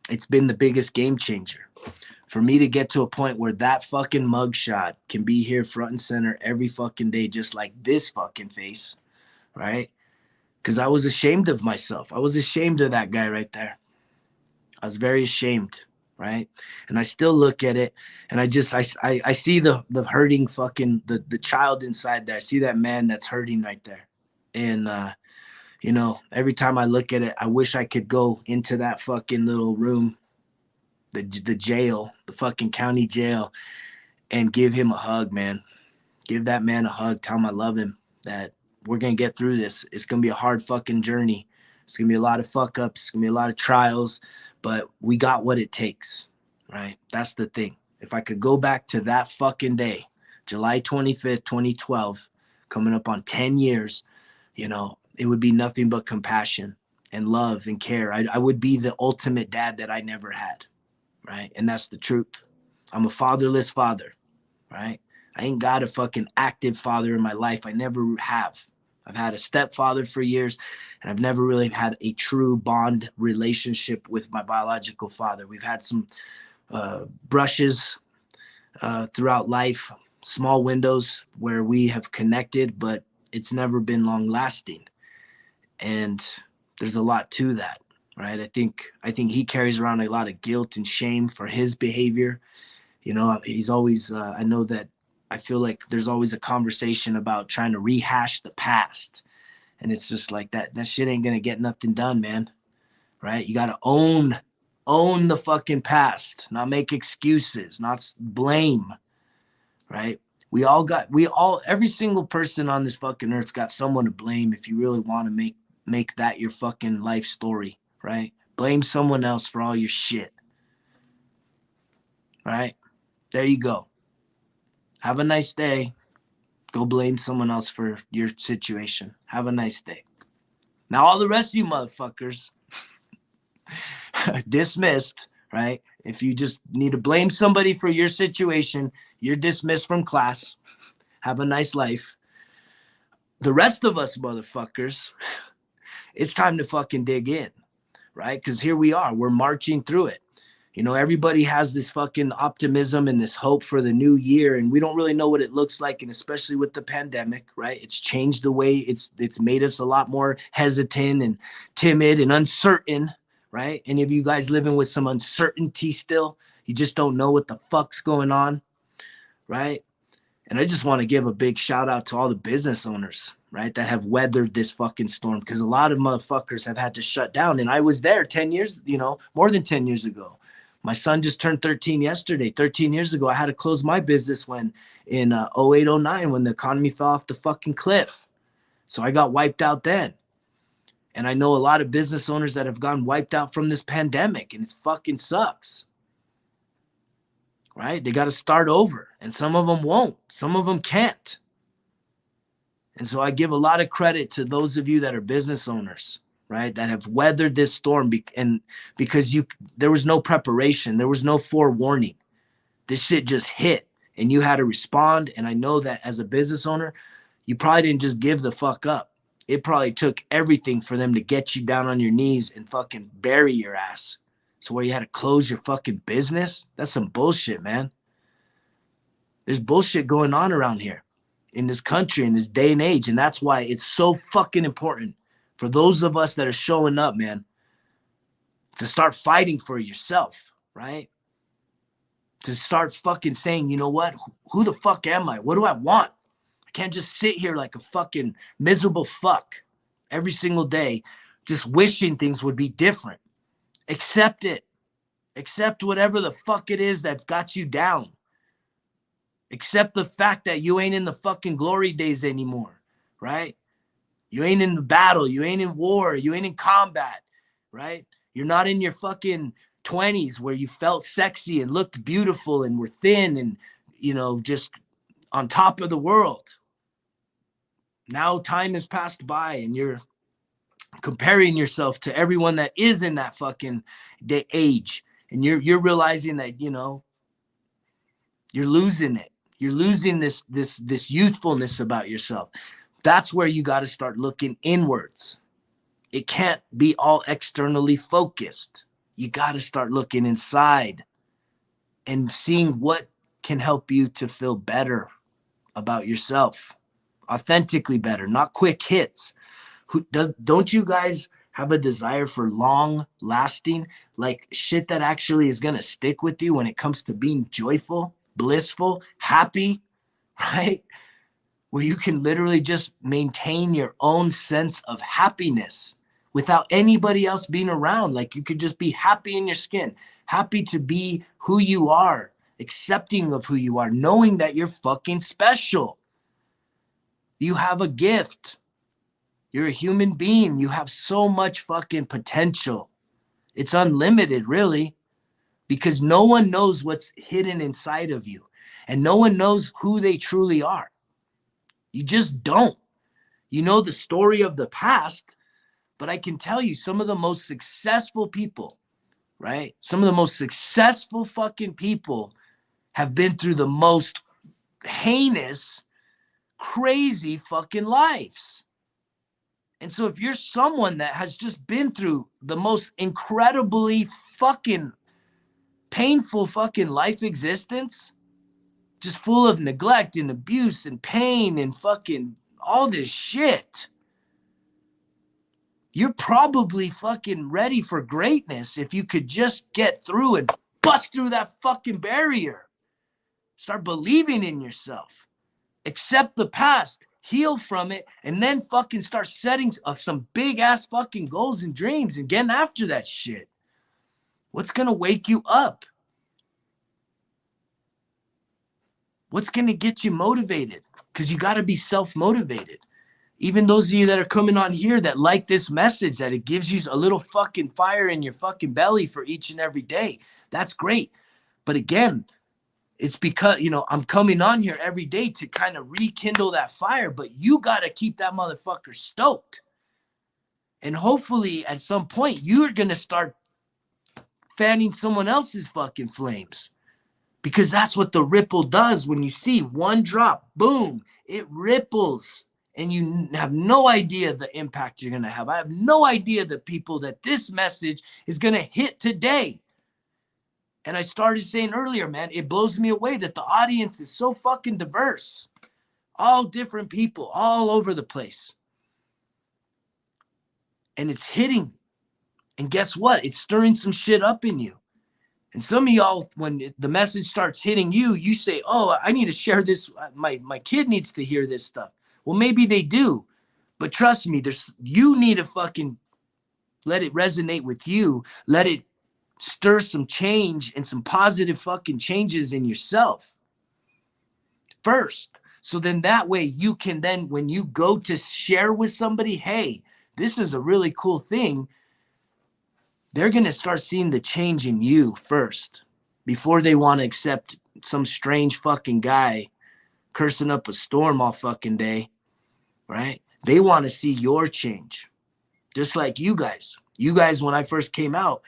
A: It's been the biggest game changer. For me to get to a point where that fucking mugshot can be here front and center every fucking day, just like this fucking face, right? Because I was ashamed of myself. I was ashamed of that guy right there. I was very ashamed, right? And I still look at it, and I see the hurting fucking, the child inside there. I see that man that's hurting right there. And, every time I look at it, I wish I could go into that fucking little room, the jail, the fucking county jail, and give him a hug, man. Give that man a hug. Tell him I love him, that we're going to get through this. It's going to be a hard fucking journey. It's going to be a lot of fuck ups. It's going to be a lot of trials, but we got what it takes, right? That's the thing. If I could go back to that fucking day, July 25th, 2012, coming up on 10 years, it would be nothing but compassion and love and care. I would be the ultimate dad that I never had, right? And that's the truth. I'm a fatherless father, right? I ain't got a fucking active father in my life. I never have. I've had a stepfather for years, and I've never really had a true bond relationship with my biological father. We've had some brushes throughout life, small windows where we have connected, but it's never been long lasting. And there's a lot to that, right? I think he carries around a lot of guilt and shame for his behavior. He's always, I feel like there's always a conversation about trying to rehash the past. And it's just like that shit ain't going to get nothing done, man. Right? You got to own the fucking past, not make excuses, not blame. Right? Every single person on this fucking earth got someone to blame if you really want to make that your fucking life story, right? Blame someone else for all your shit. Right? There you go. Have a nice day. Go blame someone else for your situation. Have a nice day. Now, all the rest of you motherfuckers, dismissed, right? If you just need to blame somebody for your situation, you're dismissed from class. have a nice life. The rest of us motherfuckers, it's time to fucking dig in, right? Because here we are, we're marching through it. You know, everybody has this fucking optimism and this hope for the new year, and we don't really know what it looks like, and especially with the pandemic, right? It's changed the way it's made us a lot more hesitant and timid and uncertain, right? Any of you guys living with some uncertainty still? You just don't know what the fuck's going on, right? And I just want to give a big shout out to all the business owners, right, that have weathered this fucking storm, because a lot of motherfuckers have had to shut down. And I was there 10 years, you know, more than 10 years ago. My son just turned 13 yesterday. 13 years ago, I had to close my business when in 08, 09, when the economy fell off the fucking cliff. So I got wiped out then. And I know a lot of business owners that have gone wiped out from this pandemic, and it fucking sucks. Right? They got to start over, and some of them won't. Some of them can't. And so I give a lot of credit to those of you that are business owners, right, that have weathered this storm, and because there was no preparation, there was no forewarning. This shit just hit, and you had to respond. And I know that as a business owner, you probably didn't just give the fuck up. It probably took everything for them to get you down on your knees and fucking bury your ass. So where you had to close your fucking business? That's some bullshit, man. There's bullshit going on around here in this country, in this day and age. And that's why it's so fucking important for those of us that are showing up, man, to start fighting for yourself, right? To start fucking saying, you know what? Who the fuck am I? What do I want? I can't just sit here like a fucking miserable fuck every single day, just wishing things would be different. Accept it. Accept whatever the fuck it is that got you down. Accept the fact that you ain't in the fucking glory days anymore, right? You ain't in the battle. You ain't in war. You ain't in combat, right? You're not in your fucking 20s where you felt sexy and looked beautiful and were thin and, you know, just on top of the world. Now time has passed by and you're comparing yourself to everyone that is in that fucking age, and you're realizing that, you know, you're losing it. You're losing this youthfulness about yourself. That's where you got to start looking inwards. It can't be all externally focused. You got to start looking inside and seeing what can help you to feel better about yourself, authentically better, not quick hits. Don't you guys have a desire for long lasting, like shit that actually is going to stick with you when it comes to being joyful, blissful, happy, right? Where you can literally just maintain your own sense of happiness without anybody else being around. Like you could just be happy in your skin, happy to be who you are, accepting of who you are, knowing that you're fucking special. You have a gift. You're a human being. You have so much fucking potential. It's unlimited, really, because no one knows what's hidden inside of you, and no one knows who they truly are. You just don't. You know the story of the past, but I can tell you some of the most successful people, right? Some of the most successful fucking people have been through the most heinous, crazy fucking lives. And so if you're someone that has just been through the most incredibly fucking painful fucking life existence, just full of neglect and abuse and pain and fucking all this shit, you're probably fucking ready for greatness if you could just get through and bust through that fucking barrier. Start believing in yourself. Accept the past. Heal from it, and then fucking start setting some big ass fucking goals and dreams and getting after that shit. What's gonna wake you up? What's gonna get you motivated? Because you gotta be self-motivated. Even those of you that are coming on here that like this message, that it gives you a little fucking fire in your fucking belly for each and every day. That's great. But again, it's because, you know, I'm coming on here every day to kind of rekindle that fire, but you got to keep that motherfucker stoked. And hopefully at some point you're going to start fanning someone else's fucking flames. Because that's what the ripple does. When you see one drop, boom, it ripples. And you have no idea the impact you're going to have. I have no idea the people that this message is going to hit today. And I started saying earlier, man, it blows me away that the audience is so fucking diverse. All different people, all over the place. And it's hitting. And guess what? It's stirring some shit up in you. And some of y'all, when the message starts hitting you, you say, oh, I need to share this. My kid needs to hear this stuff. Well, maybe they do. But trust me, you need to fucking let it resonate with you. Let it stir some change and some positive fucking changes in yourself first. So then that way you can then, when you go to share with somebody, hey, this is a really cool thing, they're going to start seeing the change in you first before they want to accept some strange fucking guy cursing up a storm all fucking day, right? They want to see your change. Just like you guys. You guys, when I first came out,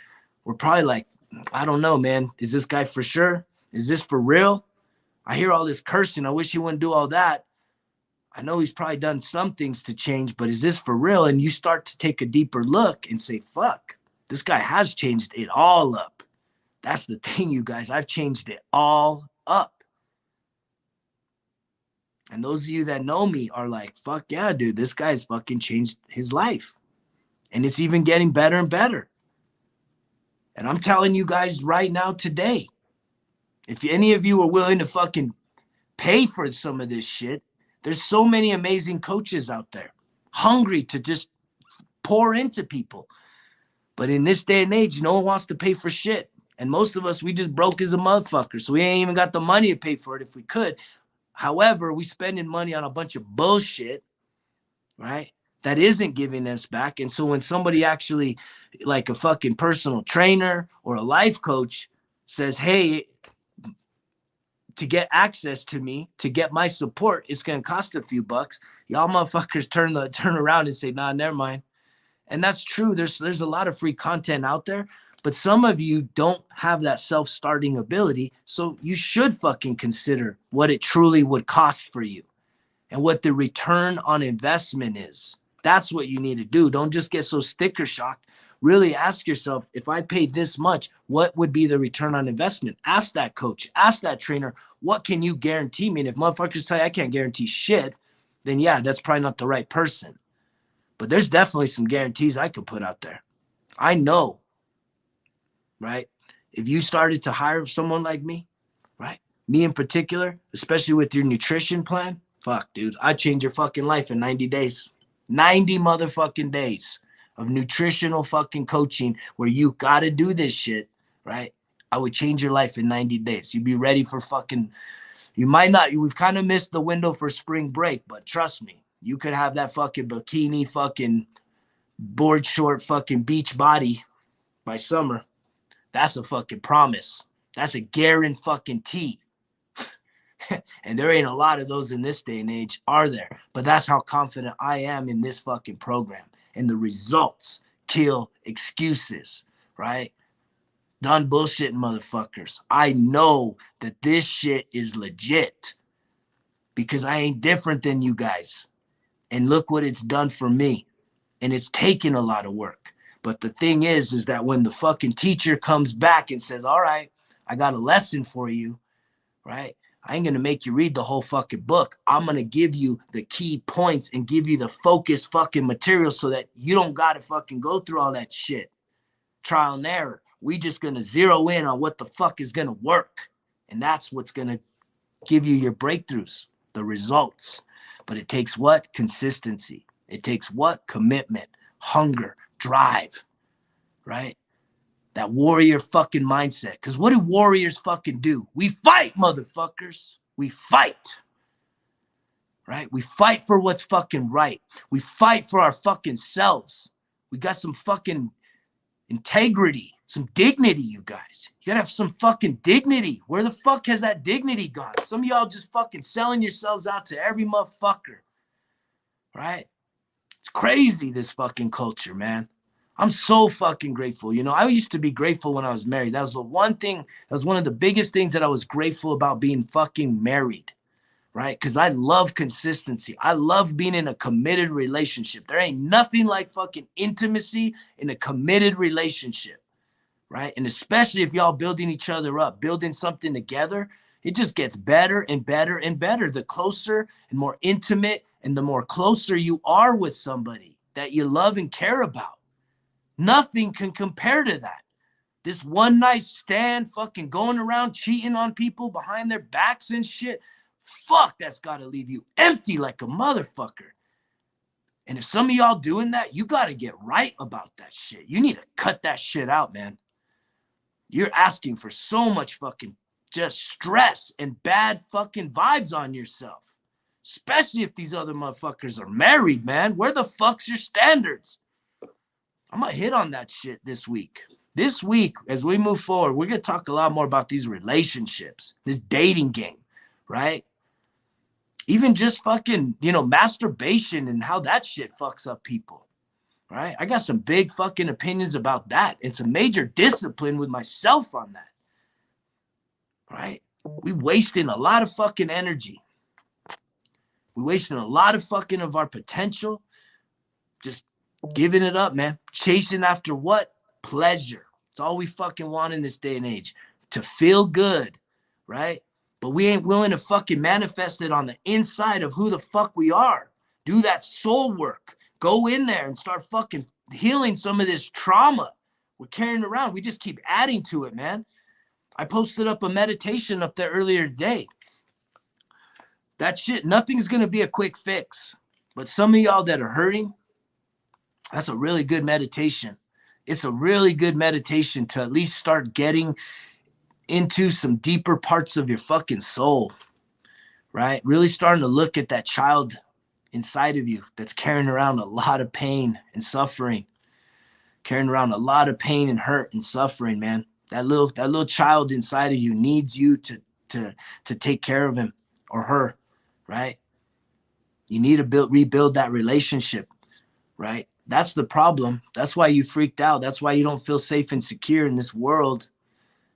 A: were probably like, I don't know, man. Is this guy for sure? Is this for real? I hear all this cursing. I wish he wouldn't do all that. I know he's probably done some things to change, but is this for real? And you start to take a deeper look and say, fuck, this guy has changed it all up. That's the thing, you guys. I've changed it all up. And those of you that know me are like, fuck yeah, dude, this guy's fucking changed his life. And it's even getting better and better. And I'm telling you guys right now today, if any of you are willing to fucking pay for some of this shit, there's so many amazing coaches out there, hungry to just pour into people. But in this day and age, no one wants to pay for shit. And most of us, we just broke as a motherfucker. So we ain't even got the money to pay for it if we could. However, we spending money on a bunch of bullshit, right? That isn't giving us back. And so when somebody actually, like a fucking personal trainer or a life coach, says, hey, to get access to me, to get my support, it's going to cost a few bucks. Y'all motherfuckers turn around and say, nah, never mind. And that's true. There's a lot of free content out there, but some of you don't have that self-starting ability. So you should fucking consider what it truly would cost for you and what the return on investment is. That's what you need to do. Don't just get so sticker shocked. Really ask yourself, if I paid this much, what would be the return on investment? Ask that coach, ask that trainer, what can you guarantee me? And if motherfuckers tell you I can't guarantee shit, then yeah, that's probably not the right person. But there's definitely some guarantees I could put out there. I know, right? If you started to hire someone like me, right? Me in particular, especially with your nutrition plan, fuck, dude, I'd change your fucking life in 90 days. 90 motherfucking days of nutritional fucking coaching where you gotta do this shit, right? I would change your life in 90 days. You'd be ready for fucking, you might not, we've kind of missed the window for spring break, but trust me, you could have that fucking bikini fucking board short fucking beach body by summer. That's a fucking promise. That's a guarantee. And there ain't a lot of those in this day and age, are there? But that's how confident I am in this fucking program. And the results kill excuses, right? Done bullshitting motherfuckers. I know that this shit is legit because I ain't different than you guys. And look what it's done for me. And it's taken a lot of work. But the thing is that when the fucking teacher comes back and says, all right, I got a lesson for you, right? I ain't going to make you read the whole fucking book. I'm going to give you the key points and give you the focus fucking material so that you don't got to fucking go through all that shit. Trial and error. We just going to zero in on what the fuck is going to work. And that's what's going to give you your breakthroughs, the results. But it takes what? Consistency. It takes what? Commitment, hunger, drive, right? That warrior fucking mindset. Because what do warriors fucking do? We fight, motherfuckers. We fight. Right? We fight for what's fucking right. We fight for our fucking selves. We got some fucking integrity, some dignity, you guys. You gotta have some fucking dignity. Where the fuck has that dignity gone? Some of y'all just fucking selling yourselves out to every motherfucker. Right? It's crazy, this fucking culture, man. I'm so fucking grateful. You know, I used to be grateful when I was married. That was the one thing, that was one of the biggest things that I was grateful about being fucking married, right? Because I love consistency. I love being in a committed relationship. There ain't nothing like fucking intimacy in a committed relationship, right? And especially if y'all building each other up, building something together, it just gets better and better and better. The closer and more intimate and the more closer you are with somebody that you love and care about. Nothing can compare to that. This one night stand, fucking going around cheating on people behind their backs and shit. Fuck, that's gotta leave you empty like a motherfucker. And if some of y'all doing that, you gotta get right about that shit. You need to cut that shit out, man. You're asking for so much fucking just stress and bad fucking vibes on yourself. Especially if these other motherfuckers are married, man. Where the fuck's your standards? I'm gonna hit on that shit this week. This week, as we move forward, we're gonna talk a lot more about these relationships, this dating game, right? Even just fucking, masturbation and how that shit fucks up people, right? I got some big fucking opinions about that and some major discipline with myself on that, right? We wasting a lot of fucking energy. We wasting a lot of fucking of our potential, just giving it up, man. Chasing after what? Pleasure. It's all we fucking want in this day and age. To feel good, right? But we ain't willing to fucking manifest it on the inside of who the fuck we are. Do that soul work. Go in there and start fucking healing some of this trauma we're carrying around. We just keep adding to it, man. I posted up a meditation up there earlier today. That shit, nothing's going to be a quick fix. But some of y'all that are hurting, that's a really good meditation. It's a really good meditation to at least start getting into some deeper parts of your fucking soul, right? Really starting to look at that child inside of you that's carrying around a lot of pain and suffering, carrying around a lot of pain and hurt and suffering, man. That little child inside of you needs you to take care of him or her, right? You need to rebuild that relationship, right? That's the problem. That's why you freaked out. That's why you don't feel safe and secure in this world,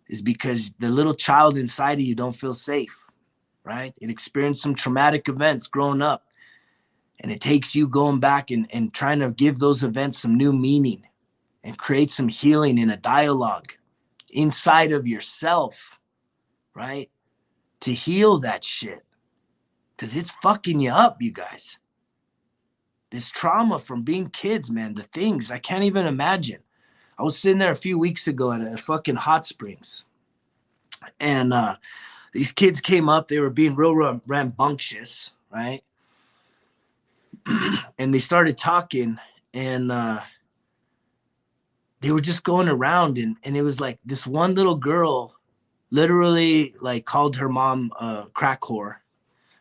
A: is because the little child inside of you don't feel safe, right? It experienced some traumatic events growing up, and it takes you going back and trying to give those events some new meaning and create some healing in a dialogue inside of yourself, right? To heal that shit, because it's fucking you up, you guys. This trauma from being kids, man, the things I can't even imagine. I was sitting there a few weeks ago at a fucking hot springs, and these kids came up. They were being real rambunctious, right? And they started talking, and they were just going around, and it was like this one little girl literally like called her mom a crack whore,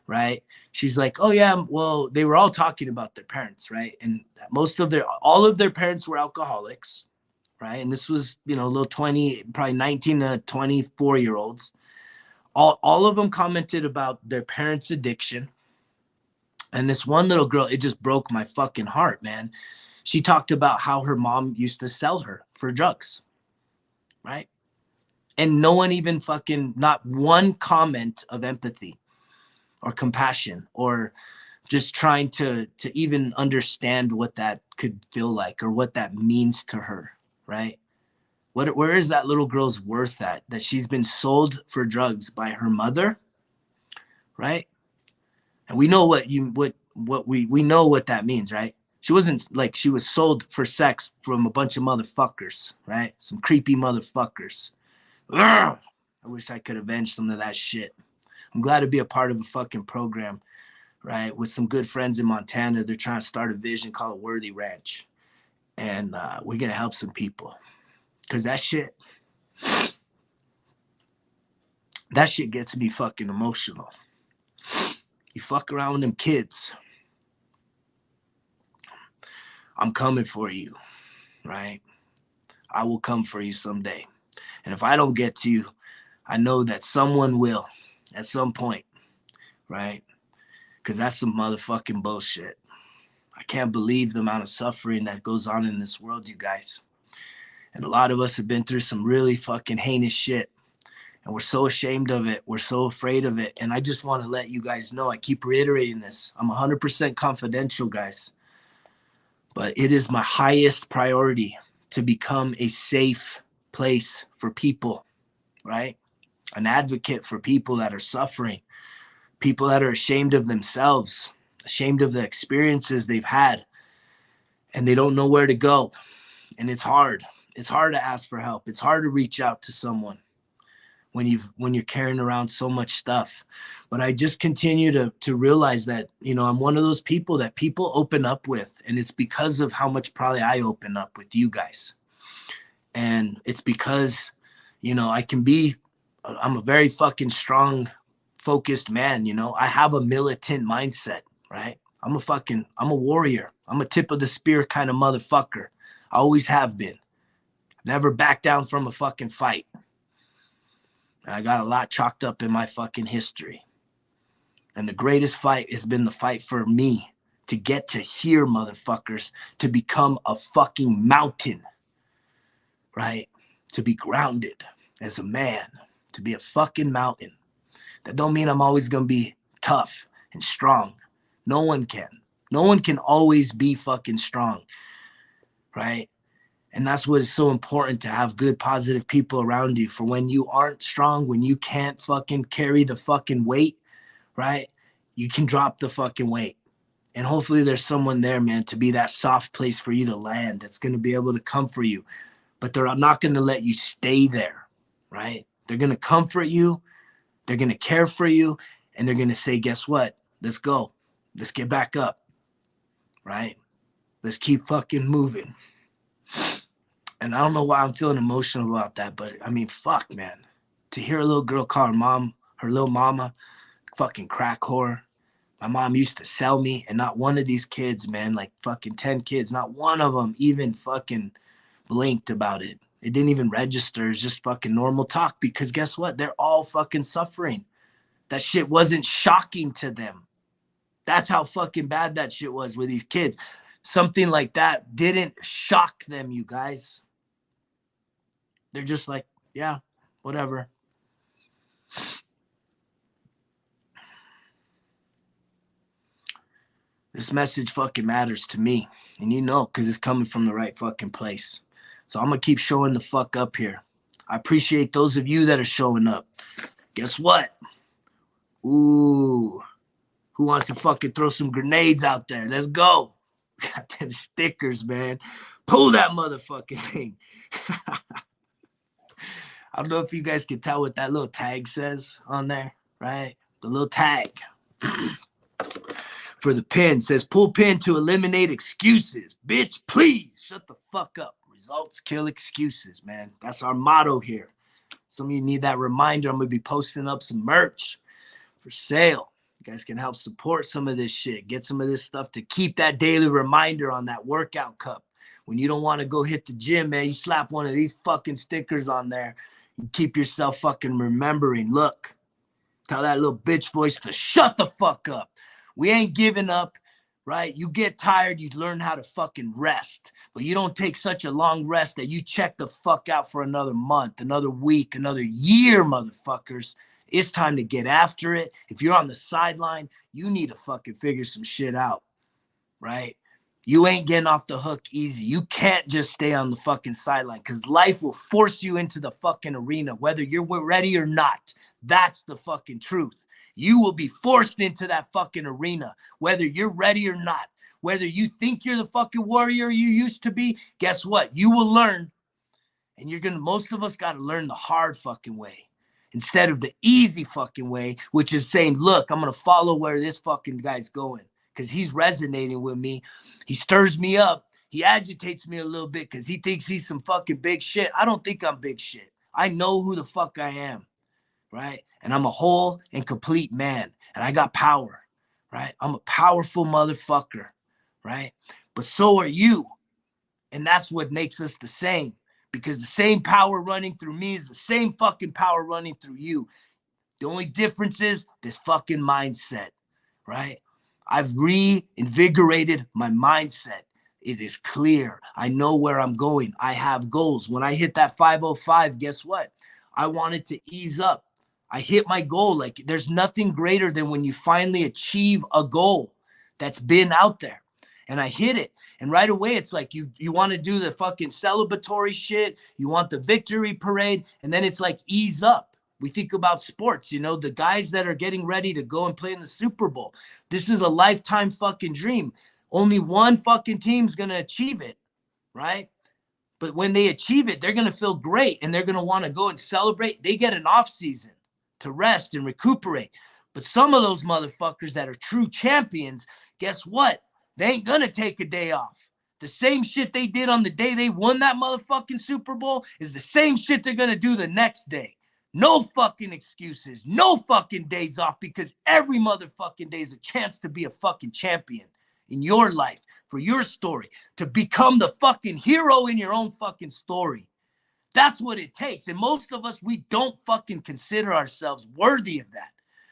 A: right? She's like, oh yeah, well, they were all talking about their parents, right? And all of their parents were alcoholics, right? And this was, little 20, probably 19 to 24-year-olds. All of them commented about their parents' addiction. And this one little girl, it just broke my fucking heart, man. She talked about how her mom used to sell her for drugs, right? And no one even not one comment of empathy or compassion or just trying to even understand what that could feel like or what that means to her, right? Where is that little girl's worth at? That she's been sold for drugs by her mother, right? And we know we know what that means, right? She wasn't like, she was sold for sex from a bunch of motherfuckers, right? Some creepy motherfuckers. Ugh! I wish I could avenge some of that shit. I'm glad to be a part of a fucking program, right? With some good friends in Montana. They're trying to start a vision called Worthy Ranch. And we're going to help some people. Because that shit gets me fucking emotional. You fuck around with them kids, I'm coming for you, right? I will come for you someday. And if I don't get to you, I know that someone will at some point, right? Because that's some motherfucking bullshit. I can't believe the amount of suffering that goes on in this world, you guys. And a lot of us have been through some really fucking heinous shit. And we're so ashamed of it. We're so afraid of it. And I just want to let you guys know, I keep reiterating this. I'm 100% confidential, guys. But it is my highest priority to become a safe place for people, right? An advocate for people that are suffering, people that are ashamed of themselves, ashamed of the experiences they've had, and they don't know where to go. And it's hard. It's hard to ask for help. It's hard to reach out to someone when you're carrying around so much stuff. But I just continue to realize that, you know, I'm one of those people that people open up with, and it's because of how much probably I open up with you guys. And it's because, you know, I'm a very fucking strong, focused man, you know. I have a militant mindset, right? I'm a warrior. I'm a tip of the spear kind of motherfucker. I always have been. Never back down from a fucking fight. I got a lot chalked up in my fucking history. And the greatest fight has been the fight for me to get to here, motherfuckers, to become a fucking mountain, right? To be grounded as a man, to be a fucking mountain. That don't mean I'm always going to be tough and strong. No one can. No one can always be fucking strong, right? And that's what is so important, to have good, positive people around you for when you aren't strong, when you can't fucking carry the fucking weight, right? You can drop the fucking weight. And hopefully there's someone there, man, to be that soft place for you to land, that's going to be able to comfort you. But they're not going to let you stay there, right? They're going to comfort you. They're going to care for you. And they're going to say, guess what? Let's go. Let's get back up, right? Let's keep fucking moving. And I don't know why I'm feeling emotional about that, but I mean, fuck, man. To hear a little girl call her little mama, fucking crack whore. My mom used to sell me, and not one of these kids, man, like fucking 10 kids, not one of them even fucking blinked about it. It didn't even register. It's just fucking normal talk, because guess what? They're all fucking suffering. That shit wasn't shocking to them. That's how fucking bad that shit was with these kids. Something like that didn't shock them, you guys. They're just like, yeah, whatever. This message fucking matters to me. And you know, because it's coming from the right fucking place. So I'm going to keep showing the fuck up here. I appreciate those of you that are showing up. Guess what? Ooh. Who wants to fucking throw some grenades out there? Let's go. Got them stickers, man. Pull that motherfucking thing. I don't know if you guys can tell what that little tag says on there, right? The little tag for the pin says, pull pin to eliminate excuses. Bitch, please shut the fuck up. Results kill excuses, man. That's our motto here. Some of you need that reminder. I'm going to be posting up some merch for sale. You guys can help support some of this shit. Get some of this stuff to keep that daily reminder on that workout cup. When you don't want to go hit the gym, man, you slap one of these fucking stickers on there. Keep yourself fucking remembering. Look, tell that little bitch voice to shut the fuck up. We ain't giving up, right? You get tired, you learn how to fucking rest. But you don't take such a long rest that you check the fuck out for another month, another week, another year, motherfuckers. It's time to get after it. If you're on the sideline, you need to fucking figure some shit out, right? You ain't getting off the hook easy. You can't just stay on the fucking sideline, because life will force you into the fucking arena, whether you're ready or not. That's the fucking truth. You will be forced into that fucking arena, whether you're ready or not. Whether you think you're the fucking warrior you used to be, guess what? You will learn. And most of us got to learn the hard fucking way instead of the easy fucking way, which is saying, look, I'm going to follow where this fucking guy's going, because he's resonating with me. He stirs me up. He agitates me a little bit because he thinks he's some fucking big shit. I don't think I'm big shit. I know who the fuck I am, right? And I'm a whole and complete man, and I got power, right? I'm a powerful motherfucker, right? But so are you, and that's what makes us the same, because the same power running through me is the same fucking power running through you. The only difference is this fucking mindset, right? I've reinvigorated my mindset. It is clear. I know where I'm going. I have goals. When I hit that 505, guess what? I wanted to ease up. I hit my goal. Like, there's nothing greater than when you finally achieve a goal that's been out there. And I hit it. And right away, it's like you want to do the fucking celebratory shit. You want the victory parade. And then it's like, ease up. We think about sports, you know, the guys that are getting ready to go and play in the Super Bowl. This is a lifetime fucking dream. Only one fucking team's going to achieve it, right? But when they achieve it, they're going to feel great and they're going to want to go and celebrate. They get an off season to rest and recuperate. But some of those motherfuckers that are true champions, guess what? They ain't going to take a day off. The same shit they did on the day they won that motherfucking Super Bowl is the same shit they're going to do the next day. No fucking excuses. No fucking days off, because every motherfucking day is a chance to be a fucking champion in your life, for your story, to become the fucking hero in your own fucking story. That's what it takes. And most of us, we don't fucking consider ourselves worthy of that.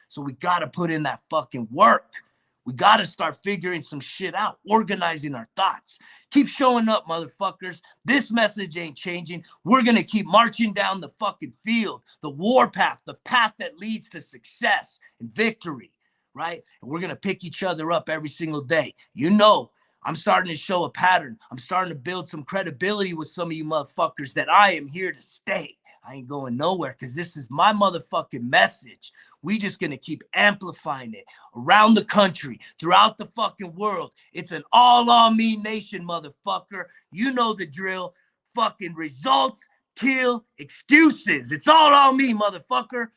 A: So we got to put in that fucking work. We got to start figuring some shit out, organizing our thoughts. Keep showing up, motherfuckers. This message ain't changing. We're going to keep marching down the fucking field, the war path, the path that leads to success and victory, right? And we're going to pick each other up every single day. You know, I'm starting to show a pattern. I'm starting to build some credibility with some of you motherfuckers that I am here to stay. I ain't going nowhere, because this is my motherfucking message. We just going to keep amplifying it around the country, throughout the fucking world. It's an all on me nation, motherfucker. You know the drill. Fucking results kill excuses. It's all on me, motherfucker.